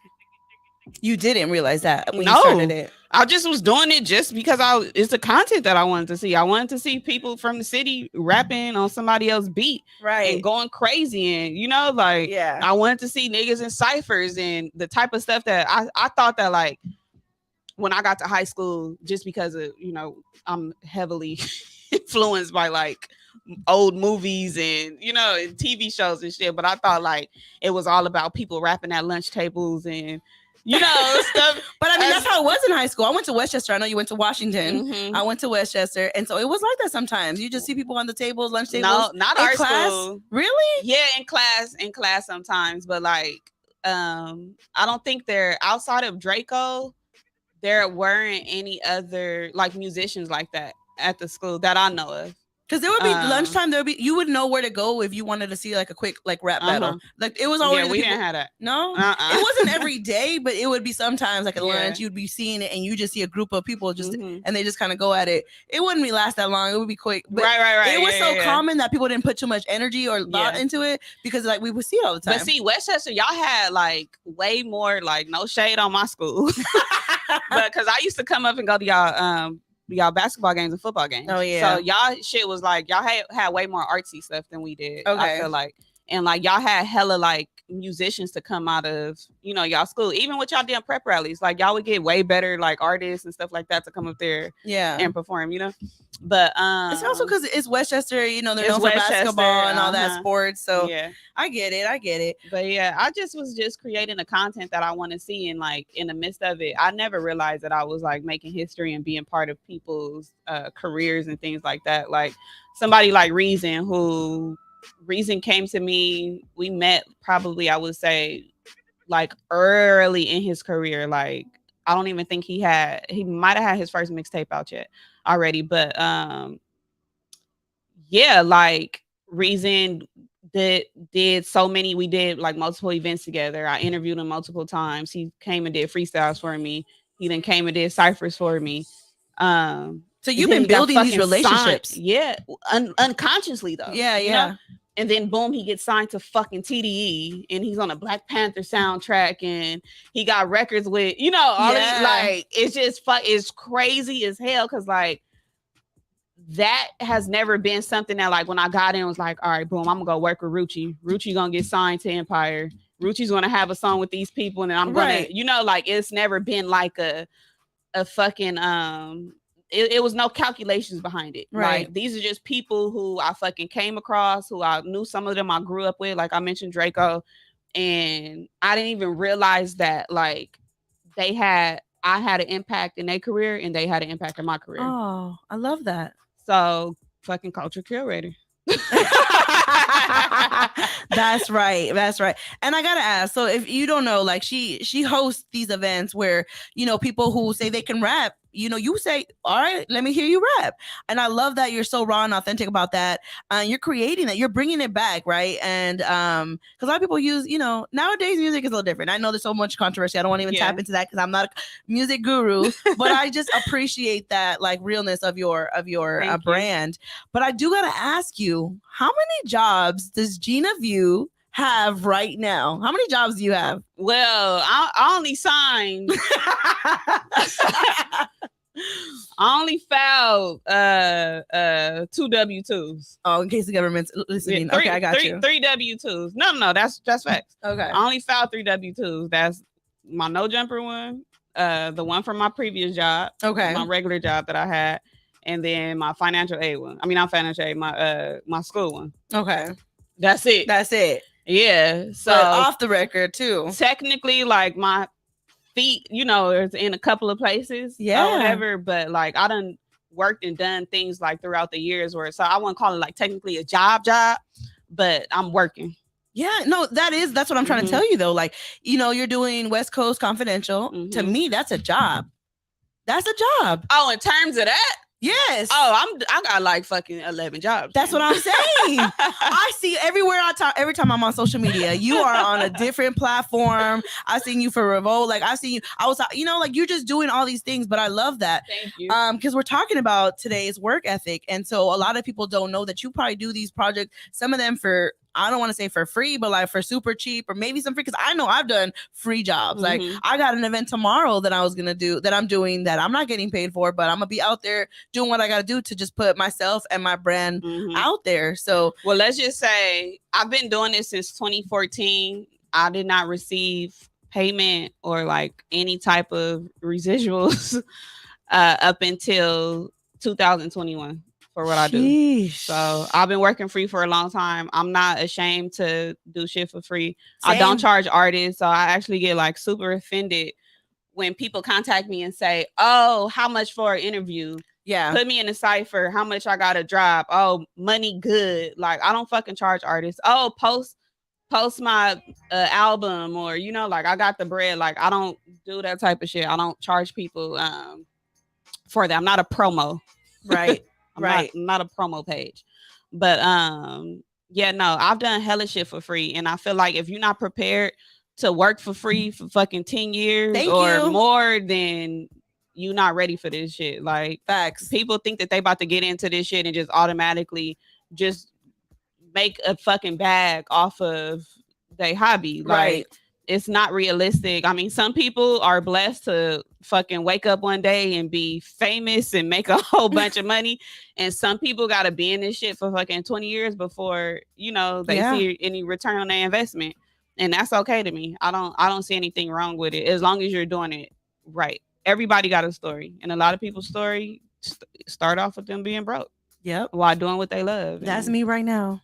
Speaker 2: You didn't realize that when you started it?
Speaker 3: I just was doing it just because it's the content that I wanted to see. I wanted to see people from the city rapping on somebody else's beat,
Speaker 2: right,
Speaker 3: and going crazy, and you know, like,
Speaker 2: yeah,
Speaker 3: I wanted to see niggas in ciphers and the type of stuff that I thought that like when I got to high school, just because of, you know, I'm heavily influenced by like old movies and, you know, and TV shows and shit, but I thought like it was all about people rapping at lunch tables and, you know, stuff.
Speaker 2: But I mean, that's how it was in high school. I went to Westchester. I know you went to Washington. I went to Westchester, and so it was like that sometimes. You just see people on the tables, lunch tables.
Speaker 3: No, not our
Speaker 2: class.
Speaker 3: School.
Speaker 2: Really?
Speaker 3: Yeah, in class sometimes, but like I don't think they're outside of Draco. There weren't any other like musicians like that at the school that I know of.
Speaker 2: Because there would be lunchtime, you would know where to go if you wanted to see like a quick like rap battle. Like it was always
Speaker 3: we didn't have that.
Speaker 2: No, it wasn't every day, but it would be sometimes like at lunch you'd be seeing it and you just see a group of people just and they just kind of go at it. It wouldn't be last that long. It would be quick. But
Speaker 3: right.
Speaker 2: It was so common that people didn't put too much energy or thought into it because like we would see it all the time.
Speaker 3: But see, Westchester, y'all had like way more, like no shade on my school, but because I used to come up and go to y'all basketball games and football games.
Speaker 2: Oh yeah.
Speaker 3: So y'all shit was like y'all had way more artsy stuff than we did.
Speaker 2: Okay.
Speaker 3: I feel like, and like y'all had hella like musicians to come out of, you know, y'all school. Even with y'all damn prep rallies, like y'all would get way better like artists and stuff like that to come up there and perform, you know. But
Speaker 2: it's also because it's Westchester, you know, they're known for basketball and all that sports. So
Speaker 3: yeah,
Speaker 2: I get it.
Speaker 3: But yeah, I was creating the content that I want to see, and like in the midst of it, I never realized that I was like making history and being part of people's careers and things like that. Like somebody like Reason came to me. We met probably, I would say, like early in his career. Like I don't even think he might have had his first mixtape out yet already. But yeah, like Reason did so many. We did like multiple events together. I interviewed him multiple times. He came and did freestyles for me. He then came and did ciphers for me.
Speaker 2: So you've been building these relationships.
Speaker 3: Yeah, unconsciously though.
Speaker 2: Yeah.
Speaker 3: You know? And then boom, he gets signed to fucking TDE, and he's on a Black Panther soundtrack, and he got records with, you know, all these, like, it's just it's crazy as hell, because like that has never been something that like when I got in was like, all right, boom, I'm gonna go work with Ruchi. Ruchi gonna get signed to Empire. Ruchi's gonna have a song with these people, and then I'm gonna, like it's never been like a fucking it was no calculations behind it.
Speaker 2: Right.
Speaker 3: Like these are just people who I fucking came across, who I knew some of them I grew up with, like I mentioned Draco, and I didn't even realize that like I had an impact in their career and they had an impact in my career.
Speaker 2: Oh, I love that.
Speaker 3: So fucking culture curator.
Speaker 2: That's right. And I gotta ask, so if you don't know, like she hosts these events where, people who say they can rap, you say, all right, let me hear you rap. And I love that you're so raw and authentic about that. You're creating that, you're bringing it back, right? And because a lot of people use, nowadays music is a little different. I know there's so much controversy. I don't want to even tap into that because I'm not a music guru, but I just appreciate that like realness of your brand. But I do gotta ask you, how many jobs does Gina View have right now? How many jobs do you have?
Speaker 3: Well, I only signed. I only filed 2 W-2s.
Speaker 2: Oh, in case the government's listening.
Speaker 3: Yeah,
Speaker 2: okay, I got you.
Speaker 3: 3 W-2s. No, that's facts.
Speaker 2: Okay.
Speaker 3: I only filed 3 W-2s. That's my no jumper one, the one from my previous job, my regular job that I had, and then my financial aid one. I mean, not financial aid, my school one.
Speaker 2: Okay.
Speaker 3: That's it. Yeah. So
Speaker 2: but off the record too.
Speaker 3: Technically, like my feet, it's in a couple of places.
Speaker 2: Yeah.
Speaker 3: Or whatever. But like I done worked and done things like throughout the years where so I wouldn't call it like technically a job, but I'm working.
Speaker 2: Yeah, no, that's what I'm trying to tell you though. Like, you're doing West Coast Confidential. To me, that's a job. That's a job.
Speaker 3: Oh, in terms of that?
Speaker 2: Yes.
Speaker 3: Oh, I got like fucking 11 jobs.
Speaker 2: That's what I'm saying. I see everywhere every time I'm on social media, you are on a different platform. I've seen you for Revolt. Like I've seen you. I was, like you're just doing all these things, but I love that.
Speaker 3: Thank you.
Speaker 2: Because we're talking about today's work ethic. And so a lot of people don't know that you probably do these projects, some of them for, I don't want to say for free, but like for super cheap or maybe some free. Because I know I've done free jobs. Like I got an event tomorrow that I'm doing that I'm not getting paid for, but I'm gonna be out there doing what I got to do to just put myself and my brand out there. So,
Speaker 3: well, let's just say I've been doing this since 2014. I did not receive payment or like any type of residuals up until 2021. For what I do. So I've been working free for a long time. I'm not ashamed to do shit for free. Same. I don't charge artists. So I actually get like super offended when people contact me and say, oh, how much for an interview?
Speaker 2: Yeah.
Speaker 3: Put me in a cipher. How much I got to drop? Oh, money good. Like I don't fucking charge artists. Oh, post my album or, like I got the bread. Like I don't do that type of shit. I don't charge people for that. I'm not a promo.
Speaker 2: Right.
Speaker 3: I'm not a promo page. But I've done hella shit for free. And I feel like if you're not prepared to work for free for fucking 10 years more, then you're not ready for this shit. Like
Speaker 2: facts.
Speaker 3: People think that they about to get into this shit and just automatically just make a fucking bag off of their hobby. Like it's not realistic. I mean, some people are blessed to fucking wake up one day and be famous and make a whole bunch of money. And some people got to be in this shit for fucking 20 years before, they see any return on their investment. And that's okay to me. I don't see anything wrong with it as long as you're doing it right. Everybody got a story. And a lot of people's story start off with them being broke.
Speaker 2: Yep.
Speaker 3: While doing what they love.
Speaker 2: That's me right now.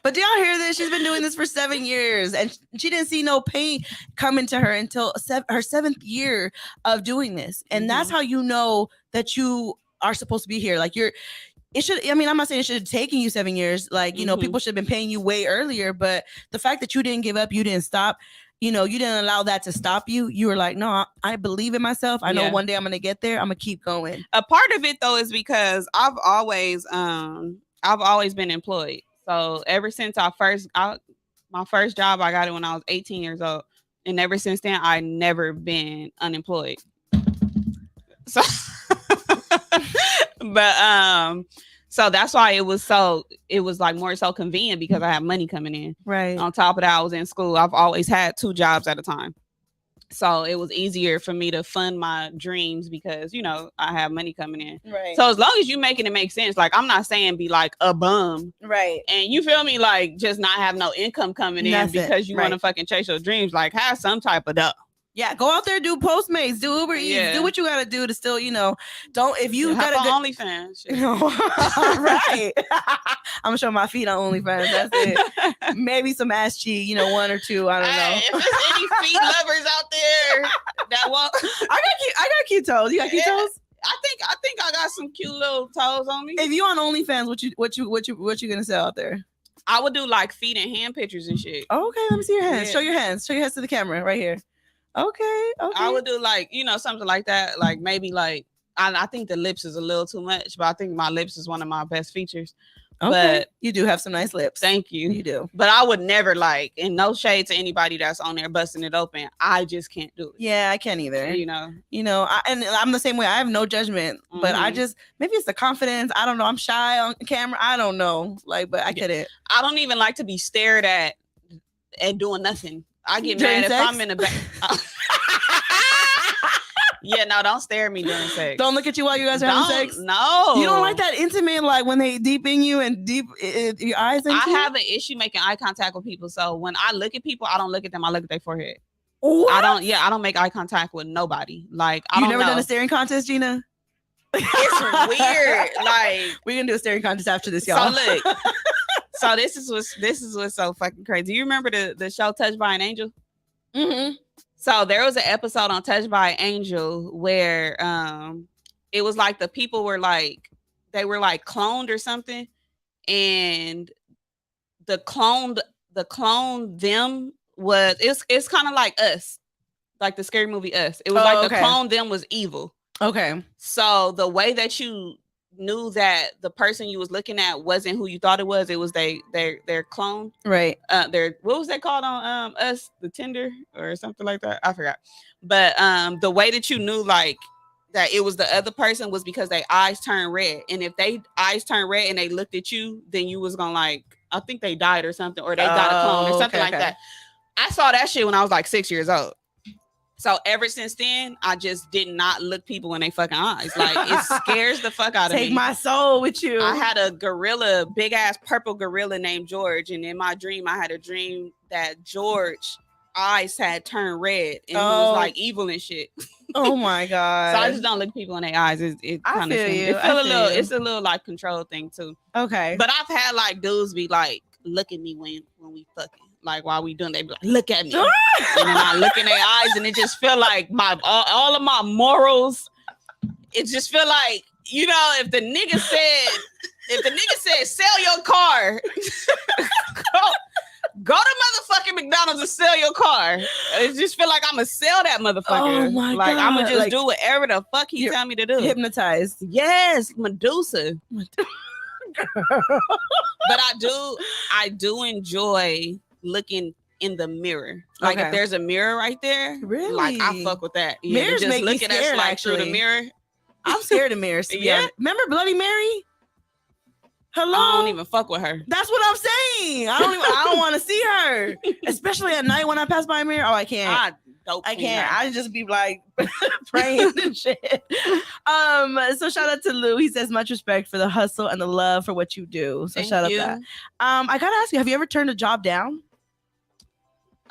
Speaker 2: But do y'all hear this? She's been doing this for 7 years and she didn't see no pain coming to her until her 7th year of doing this. And that's how you know that you are supposed to be here. Like I'm not saying it should have taken you 7 years. Like, people should have been paying you way earlier. But the fact that you didn't give up, you didn't stop, you didn't allow that to stop you. You were like, no, I believe in myself. I know one day I'm going to get there. I'm going to keep going.
Speaker 3: A part of it, though, is because I've always been employed. So ever since my first job, I got it when I was 18 years old. And ever since then, I never been unemployed. So, but so that's why it was like more so convenient because I had money coming in.
Speaker 2: Right.
Speaker 3: On top of that, I was in school. I've always had 2 jobs at a time. So it was easier for me to fund my dreams because, you know, I have money coming in.
Speaker 2: Right.
Speaker 3: So as long as you making it make sense, like I'm not saying be like a bum.
Speaker 2: Right.
Speaker 3: And you feel me? Like just not have no income coming in because you want to fucking chase your dreams. Like have some type of dough.
Speaker 2: Yeah, go out there, do Postmates, do Uber Eats, do what you gotta do to still, you know, don't if you got
Speaker 3: OnlyFans.
Speaker 2: Right. I'm gonna show my feet on OnlyFans. That's it. Maybe some ass cheek, you know, 1 or 2. I don't know.
Speaker 3: If there's any feet lovers out there that want,
Speaker 2: I got cute toes. You got cute toes?
Speaker 3: I think I got some cute little toes on me.
Speaker 2: If you on OnlyFans, what you gonna sell out there?
Speaker 3: I would do like feet and hand pictures and shit.
Speaker 2: Okay, let me see your hands. Yeah. Show your hands. Show your hands to the camera right here. Okay.
Speaker 3: I would do like, you know, something like that. Like maybe like I think the lips is a little too much, but I think my lips is one of my best features. Okay. But
Speaker 2: you do have some nice lips.
Speaker 3: Thank you.
Speaker 2: You do.
Speaker 3: But I would never like, and no shade to anybody that's on there busting it open. I just can't do it.
Speaker 2: Yeah, I can't either.
Speaker 3: You know,
Speaker 2: and I'm the same way. I have no judgment, but I just, maybe it's the confidence. I don't know. I'm shy on camera. I don't know. Like, but I get it.
Speaker 3: I don't even like to be stared at and doing nothing. I get mad if I'm in the back. Yeah, no, don't stare at me during sex.
Speaker 2: Don't look at you while you guys are having sex?
Speaker 3: No.
Speaker 2: You don't like that intimate, like when they deep in you and deep your eyes in you?
Speaker 3: I have an issue making eye contact with people. So when I look at people, I don't look at them. I look at their forehead.
Speaker 2: What?
Speaker 3: I don't make eye contact with nobody. Like, I don't know. You
Speaker 2: never done a staring contest, Gina?
Speaker 3: It's weird. Like,
Speaker 2: we're going to do a staring contest after this, y'all.
Speaker 3: So look. So this is what's so fucking crazy. You remember the show Touched by an Angel?
Speaker 2: Mm-hmm.
Speaker 3: So there was an episode on Touched by an Angel where it was like the people were like, they were like cloned or something, and the clone them was it's kind of like Us, like the scary movie Us. It was the clone them was evil. Okay. So the way that you knew that the person you was looking at wasn't who you thought it was their clone, right? Their, what was that called on Us, the Tinder or something like that, I forgot. But the way that you knew like that it was the other person was because their eyes turned red, and if they eyes turned red and they looked at you, then you was gonna like, I think they died or something, or they got a clone or something like that. I saw that shit when I was like 6 years old. So ever since then, I just did not look people in their fucking eyes. Like, it scares the fuck out of me.
Speaker 2: Take my soul with you.
Speaker 3: I had a gorilla, big ass purple gorilla named George. And in my dream, I had a dream that George eyes had turned red and he was like evil and shit.
Speaker 2: Oh my God.
Speaker 3: So I just don't look people in their eyes. It kind of it's a little like control thing too. Okay. But I've had like dudes be like, look at me when we fucking. Like while we doing, they be like, look at me. And then I look in their eyes and it just feel like my all of my morals. It just feel like, you know, if the nigga said sell your car, go to motherfucking McDonald's and sell your car. It just feel like I'm gonna sell that motherfucker. Oh my God. I'm gonna just do whatever the fuck he tell me to do.
Speaker 2: Hypnotized.
Speaker 3: Yes, Medusa. But I do enjoy looking in the mirror. Like if there's a mirror right there, really, like I fuck with that. Yeah, mirrors just looking at like through the mirror.
Speaker 2: I'm scared of mirrors. Yeah. Remember Bloody Mary? Hello.
Speaker 3: I don't even fuck with her.
Speaker 2: That's what I'm saying. I don't want to see her, especially at night when I pass by a mirror. Oh, I can't. I can't. I just be like praying and shit. So shout out to Lou. He says much respect for the hustle and the love for what you do. So shout out that. I gotta ask you, have you ever turned a job down?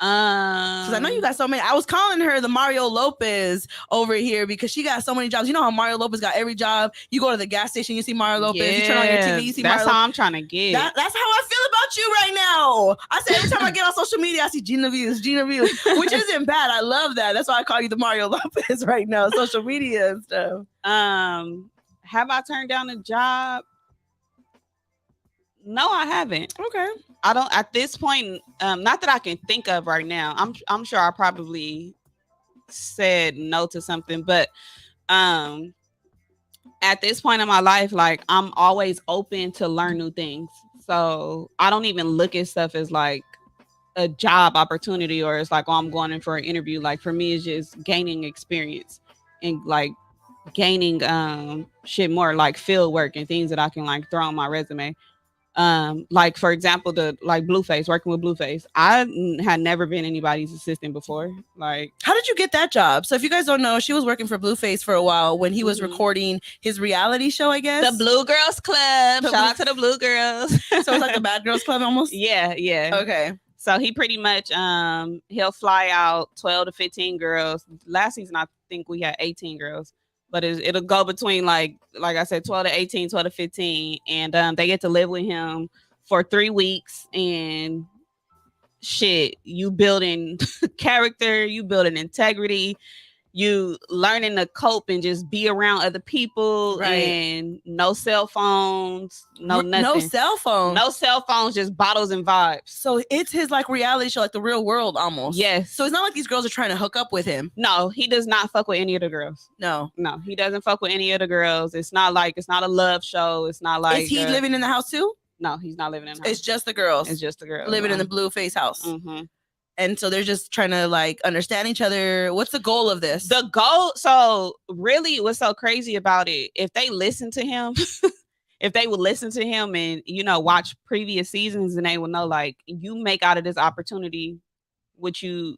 Speaker 2: Because I know you got so many. I was calling her the Mario Lopez over here because she got so many jobs. You know how Mario Lopez got every job. You go to the gas station, you see Mario Lopez. Yeah, you turn on your TV, you see Mario Lopez.
Speaker 3: That's how I'm trying to get.
Speaker 2: That's how I feel about you right now. I say every time I get on social media, I see Gina Views, which isn't bad. I love that. That's why I call you the Mario Lopez right now, social media and stuff.
Speaker 3: Have I turned down a job? No, I haven't. Okay. I don't at this point, not that I can think of right now. I'm sure I probably said no to something, but at this point in my life, like I'm always open to learn new things. So I don't even look at stuff as like a job opportunity or it's like, oh, I'm going in for an interview. Like for me, it's just gaining experience and like gaining shit more like field work and things that I can like throw on my resume. Like for example, the like Blueface, working with Blueface. Had never been anybody's assistant before. Like,
Speaker 2: how did you get that job? So if you guys don't know, she was working for Blueface for a while when he was recording his reality show, I guess.
Speaker 3: The Blue Girls Club. Shout out to the Blue Girls.
Speaker 2: So it's like the Bad Girls Club almost?
Speaker 3: Yeah.
Speaker 2: Okay.
Speaker 3: So he pretty much he'll fly out 12 to 15 girls. Last season I think we had 18 girls. But it'll go between like I said, 12 to 18, 12 to 15. And they get to live with him for 3 weeks. And shit, you building character, you building integrity, you learning to cope and just be around other people. Right. And no cell phones, nothing.
Speaker 2: No cell phones,
Speaker 3: just bottles and vibes.
Speaker 2: So it's his like reality show, like the real world almost.
Speaker 3: Yes.
Speaker 2: So it's not like these girls are trying to hook up with him.
Speaker 3: No, he does not fuck with any of the girls.
Speaker 2: No,
Speaker 3: he doesn't fuck with any of the girls. It's not a love show. It's not like.
Speaker 2: Is he living in the house too?
Speaker 3: No, he's not living in the house.
Speaker 2: It's just the girls. Living in the Blueface house.
Speaker 3: Mm-hmm.
Speaker 2: And so they're just trying to like understand each other. What's the goal of this?
Speaker 3: The goal. So really what's so crazy about it, if they listen to him, if they would listen to him and, watch previous seasons, and they will know like you make out of this opportunity what you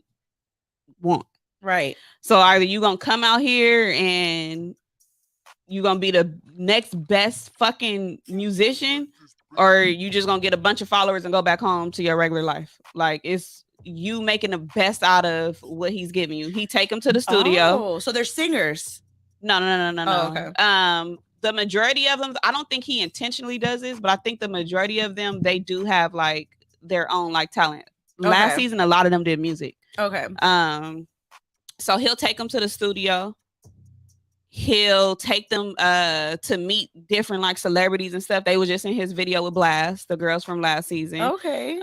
Speaker 3: want.
Speaker 2: Right.
Speaker 3: So either you going to come out here and you going to be the next best fucking musician, or you just going to get a bunch of followers and go back home to your regular life. Like it's you making the best out of what he's giving you. He take them to the studio.
Speaker 2: Oh, so they're singers.
Speaker 3: No.
Speaker 2: Oh, okay.
Speaker 3: The majority of them, I don't think he intentionally does this, but I think the majority of them, they do have like their own like talent. Okay. Last season, a lot of them did music.
Speaker 2: Okay.
Speaker 3: So he'll take them to the studio. He'll take them to meet different like celebrities and stuff. They were just in his video with Blast, the girls from last season.
Speaker 2: Okay.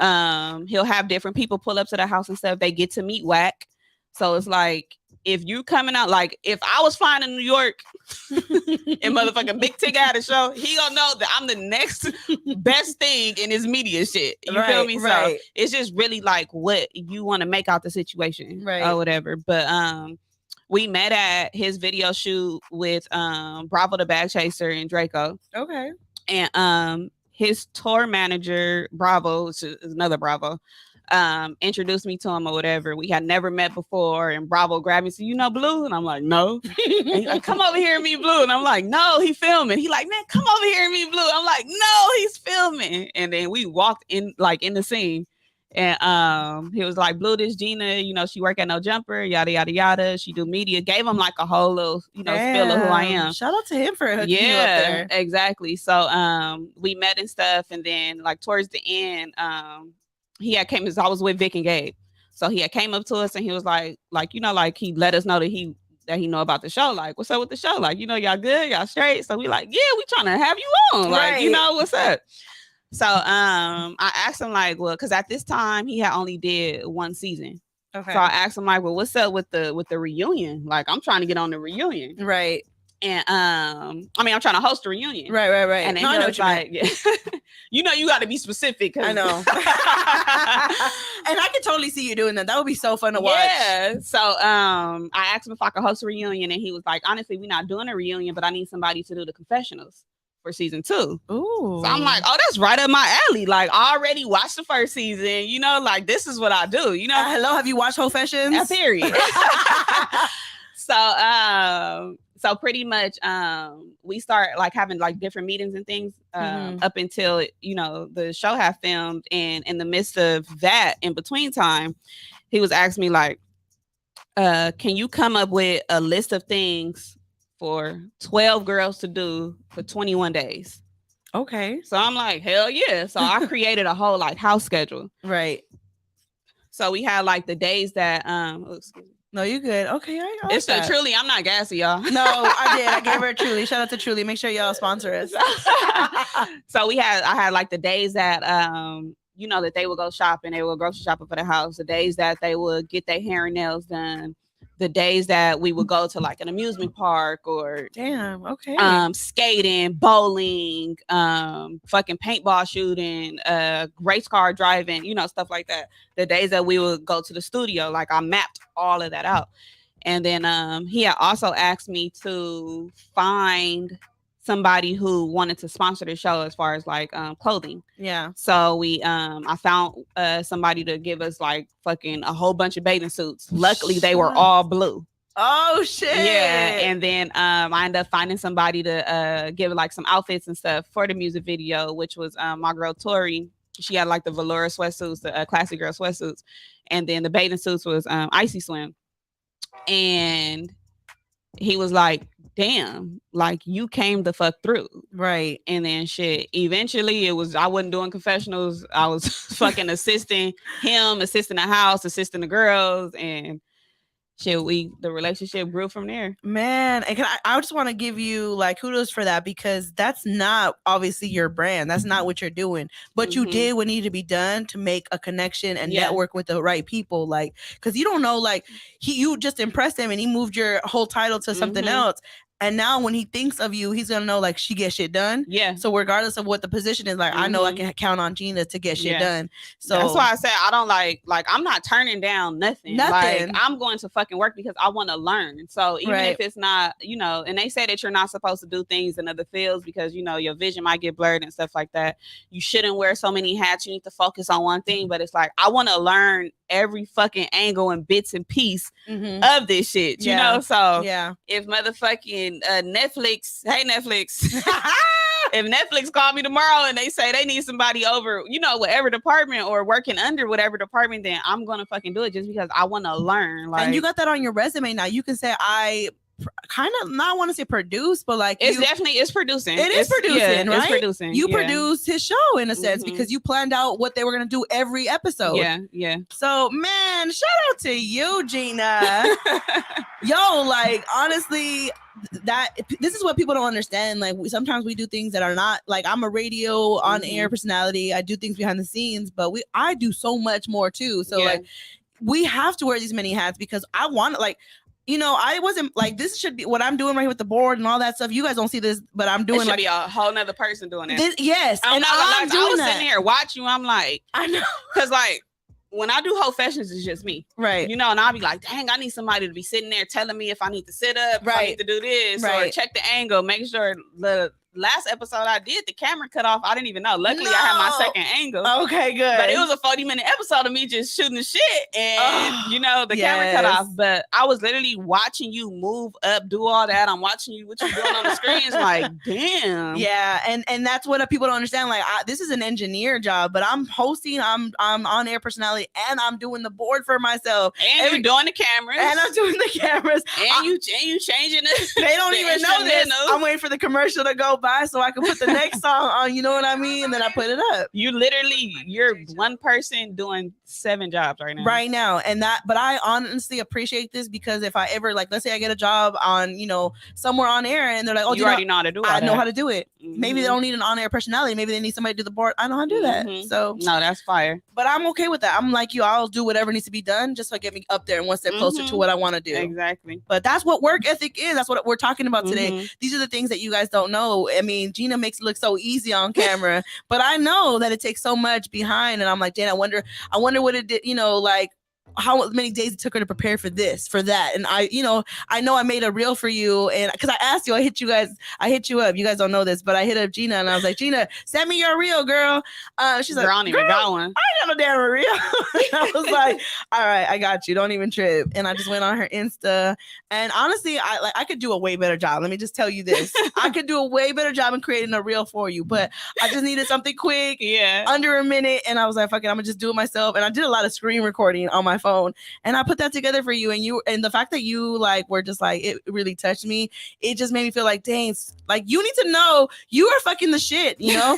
Speaker 3: He'll have different people pull up to the house and stuff. They get to meet Wack. So it's like, if you coming out, like if I was flying to New York and motherfucking Big Tig had a show, he gonna know that I'm the next best thing in his media shit. You feel me?
Speaker 2: Right.
Speaker 3: So it's just really like what you want to make out the situation,
Speaker 2: right,
Speaker 3: or whatever. But we met at his video shoot with Bravo the Bag Chaser and Draco.
Speaker 2: Okay.
Speaker 3: And his tour manager, Bravo, which is another Bravo, introduced me to him or whatever. We had never met before, and Bravo grabbed me and said, "You know Blue?" And I'm like, "No." And he's like, "Come over here and meet Blue." And I'm like, "No, he filming." He like, "Man, come over here and meet Blue." I'm like, "No, he's filming." And then we walked in like in the scene. And he was like, "Blue, this Gina, she work at No Jumper, yada yada yada. She do media." Gave him like a whole little, spill of who I am.
Speaker 2: Shout out to him for hooking you up there.
Speaker 3: Exactly. So we met and stuff, and then like towards the end, he had came. I was with Vic and Gabe, so he had came up to us and he was like he let us know that he know about the show. Like, what's up with the show? Like, y'all good, y'all straight. So we like, yeah, we trying to have you on. Like, what's up? So I asked him like, well, because at this time he had only did one season. Okay. So I asked him like, well, what's up with the reunion? Like, I'm trying to get on the reunion.
Speaker 2: Right.
Speaker 3: And I'm trying to host a reunion.
Speaker 2: Right. And then
Speaker 3: he was like, yeah. You got to be specific.
Speaker 2: I know. And I could totally see you doing that. That would be so fun to watch.
Speaker 3: Yeah. So I asked him if I could host a reunion, and he was like, honestly, we're not doing a reunion, but I need somebody to do the confessionals for season 2.
Speaker 2: Ooh.
Speaker 3: So I'm like, oh, that's right up my alley. Like, I already watched the first season, like this is what I do,
Speaker 2: hello, have you watched Confessions?
Speaker 3: Yeah, period. So pretty much we start like having like different meetings and things up until the show had filmed. And in the midst of that, in between time, he was asking me like, can you come up with a list of things for 12 girls to do for 21 days?
Speaker 2: Okay.
Speaker 3: So I'm like, hell yeah. So I created a whole like house schedule.
Speaker 2: Right.
Speaker 3: So we had like the days that
Speaker 2: no, you good. Okay. I
Speaker 3: it's the Truly. I'm not gassy, y'all.
Speaker 2: No, I did. I gave her a Truly. Shout out to Truly. Make sure y'all sponsor us.
Speaker 3: So I had like the days that that they would go shopping, they would grocery shopping for the house, the days that they would get their hair and nails done, the days that we would go to like an amusement park or skating, bowling, fucking paintball shooting, race car driving, stuff like that. The days that we would go to the studio, like I mapped all of that out. And then he had also asked me to find somebody who wanted to sponsor the show as far as like clothing.
Speaker 2: Yeah.
Speaker 3: So we I found somebody to give us like fucking a whole bunch of bathing suits. Luckily they were all blue.
Speaker 2: Oh shit.
Speaker 3: Yeah. And then I ended up finding somebody to give like some outfits and stuff for the music video, which was my girl Tori. She had like the velour sweatsuits, the classic girl sweatsuits, and then the bathing suits was Icy Swim. And he was like, damn, like you came the fuck through.
Speaker 2: Right.
Speaker 3: And then shit, eventually it was, I wasn't doing confessionals. I was fucking assisting him, assisting the house, assisting the girls, and shit, the relationship grew from there.
Speaker 2: Man, and I just want to give you like kudos for that, because that's not obviously your brand. That's not what you're doing. But you did what needed to be done to make a connection and network with the right people. Like, because you don't know, like you just impressed him and he moved your whole title to something else. And now when he thinks of you, he's going to know like she gets shit done.
Speaker 3: Yeah.
Speaker 2: So regardless of what the position is, like I know I can count on Gina to get shit done. So
Speaker 3: that's why I said I don't like I'm not turning down nothing. Like I'm going to fucking work because I want to learn. So even if it's not, you know, and they say that you're not supposed to do things in other fields because, you know, your vision might get blurred and stuff like that. You shouldn't wear so many hats. You need to focus on one thing. But it's like, I want to learn every fucking angle and bits and piece of this shit, you know? So if motherfucking Netflix, hey Netflix, if Netflix called me tomorrow and they say they need somebody over, you know, whatever department or working under whatever department, then I'm gonna fucking do it just because I want to learn. Like,
Speaker 2: and you got that on your resume now. You can say I kind of not want to say produce, but like
Speaker 3: it's producing.
Speaker 2: It's producing, right?
Speaker 3: It's producing.
Speaker 2: You produced his show in a sense because you planned out what they were gonna do every episode.
Speaker 3: Yeah.
Speaker 2: So man, shout out to you, Gina. Yo, like honestly, this is what people don't understand. Like sometimes we do things that are not like, I'm a radio on air personality. I do things behind the scenes, but I do so much more too. So like we have to wear these many hats because I want to, like, you know, I wasn't like, this should be what I'm doing right here with the board and all that stuff. You guys don't see this, but I'm doing
Speaker 3: like be a whole nother person doing it.
Speaker 2: Yes.
Speaker 3: I'm not like, I was sitting here watching you. I'm like,
Speaker 2: I know.
Speaker 3: Cause like when I do whole fashions, it's just me.
Speaker 2: Right.
Speaker 3: You know, and I'll be like, dang, I need somebody to be sitting there telling me if I need to sit up, if I need to do this, or check the angle, make sure the last episode I did, the camera cut off. I didn't even know. Luckily, I had my second angle.
Speaker 2: Okay, good.
Speaker 3: But it was a 40-minute episode of me just shooting the shit, and you know, the camera cut off. But I was literally watching you move up, do all that. I'm watching you, what you doing on the screen. It's like, damn.
Speaker 2: Yeah, and that's what people don't understand. Like, this is an engineer job, but I'm hosting, I'm on air personality, and I'm doing the board for myself,
Speaker 3: and you're doing the cameras,
Speaker 2: and I'm doing the cameras,
Speaker 3: and you changing it.
Speaker 2: They don't even know this. I'm waiting for the commercial to go by so I can put the next song on, you know what I mean? And then I put it up.
Speaker 3: You're one person doing 7 jobs right now. And
Speaker 2: but I honestly appreciate this because if I ever, like, let's say I get a job on, you know, somewhere on air and they're like, oh,
Speaker 3: you already know how to do it.
Speaker 2: I know how to do it. Maybe they don't need an on-air personality. Maybe they need somebody to do the board. I know how to do that. So
Speaker 3: no, that's fire.
Speaker 2: But I'm okay with that. I'm like you, I'll do whatever needs to be done just to get me up there and one step closer to what I want to do.
Speaker 3: Exactly.
Speaker 2: But that's what work ethic is. That's what we're talking about today. These are the things that you guys don't know. I mean, Gina makes it look so easy on camera, but I know that it takes so much behind. And I'm like, Dan, I wonder what it did, you know, like how many days it took her to prepare for this, for that. And I know I made a reel for you, and because I asked you, I hit you up. You guys don't know this, but I hit up Gina and I was like, Gina, send me your reel, girl. She's like,
Speaker 3: I don't even got one.
Speaker 2: I got no damn reel. I was like, all right, I got you. Don't even trip. And I just went on her Insta, and honestly, I could do a way better job. Let me just tell you this. I could do a way better job in creating a reel for you, but I just needed something quick, under a minute, and I was like, fuck it, I'm gonna just do it myself. And I did a lot of screen recording on my phone, and I put that together for you, and the fact that you like were just like, it really touched me. It just made me feel like, dang, like you need to know you are fucking the shit, you know.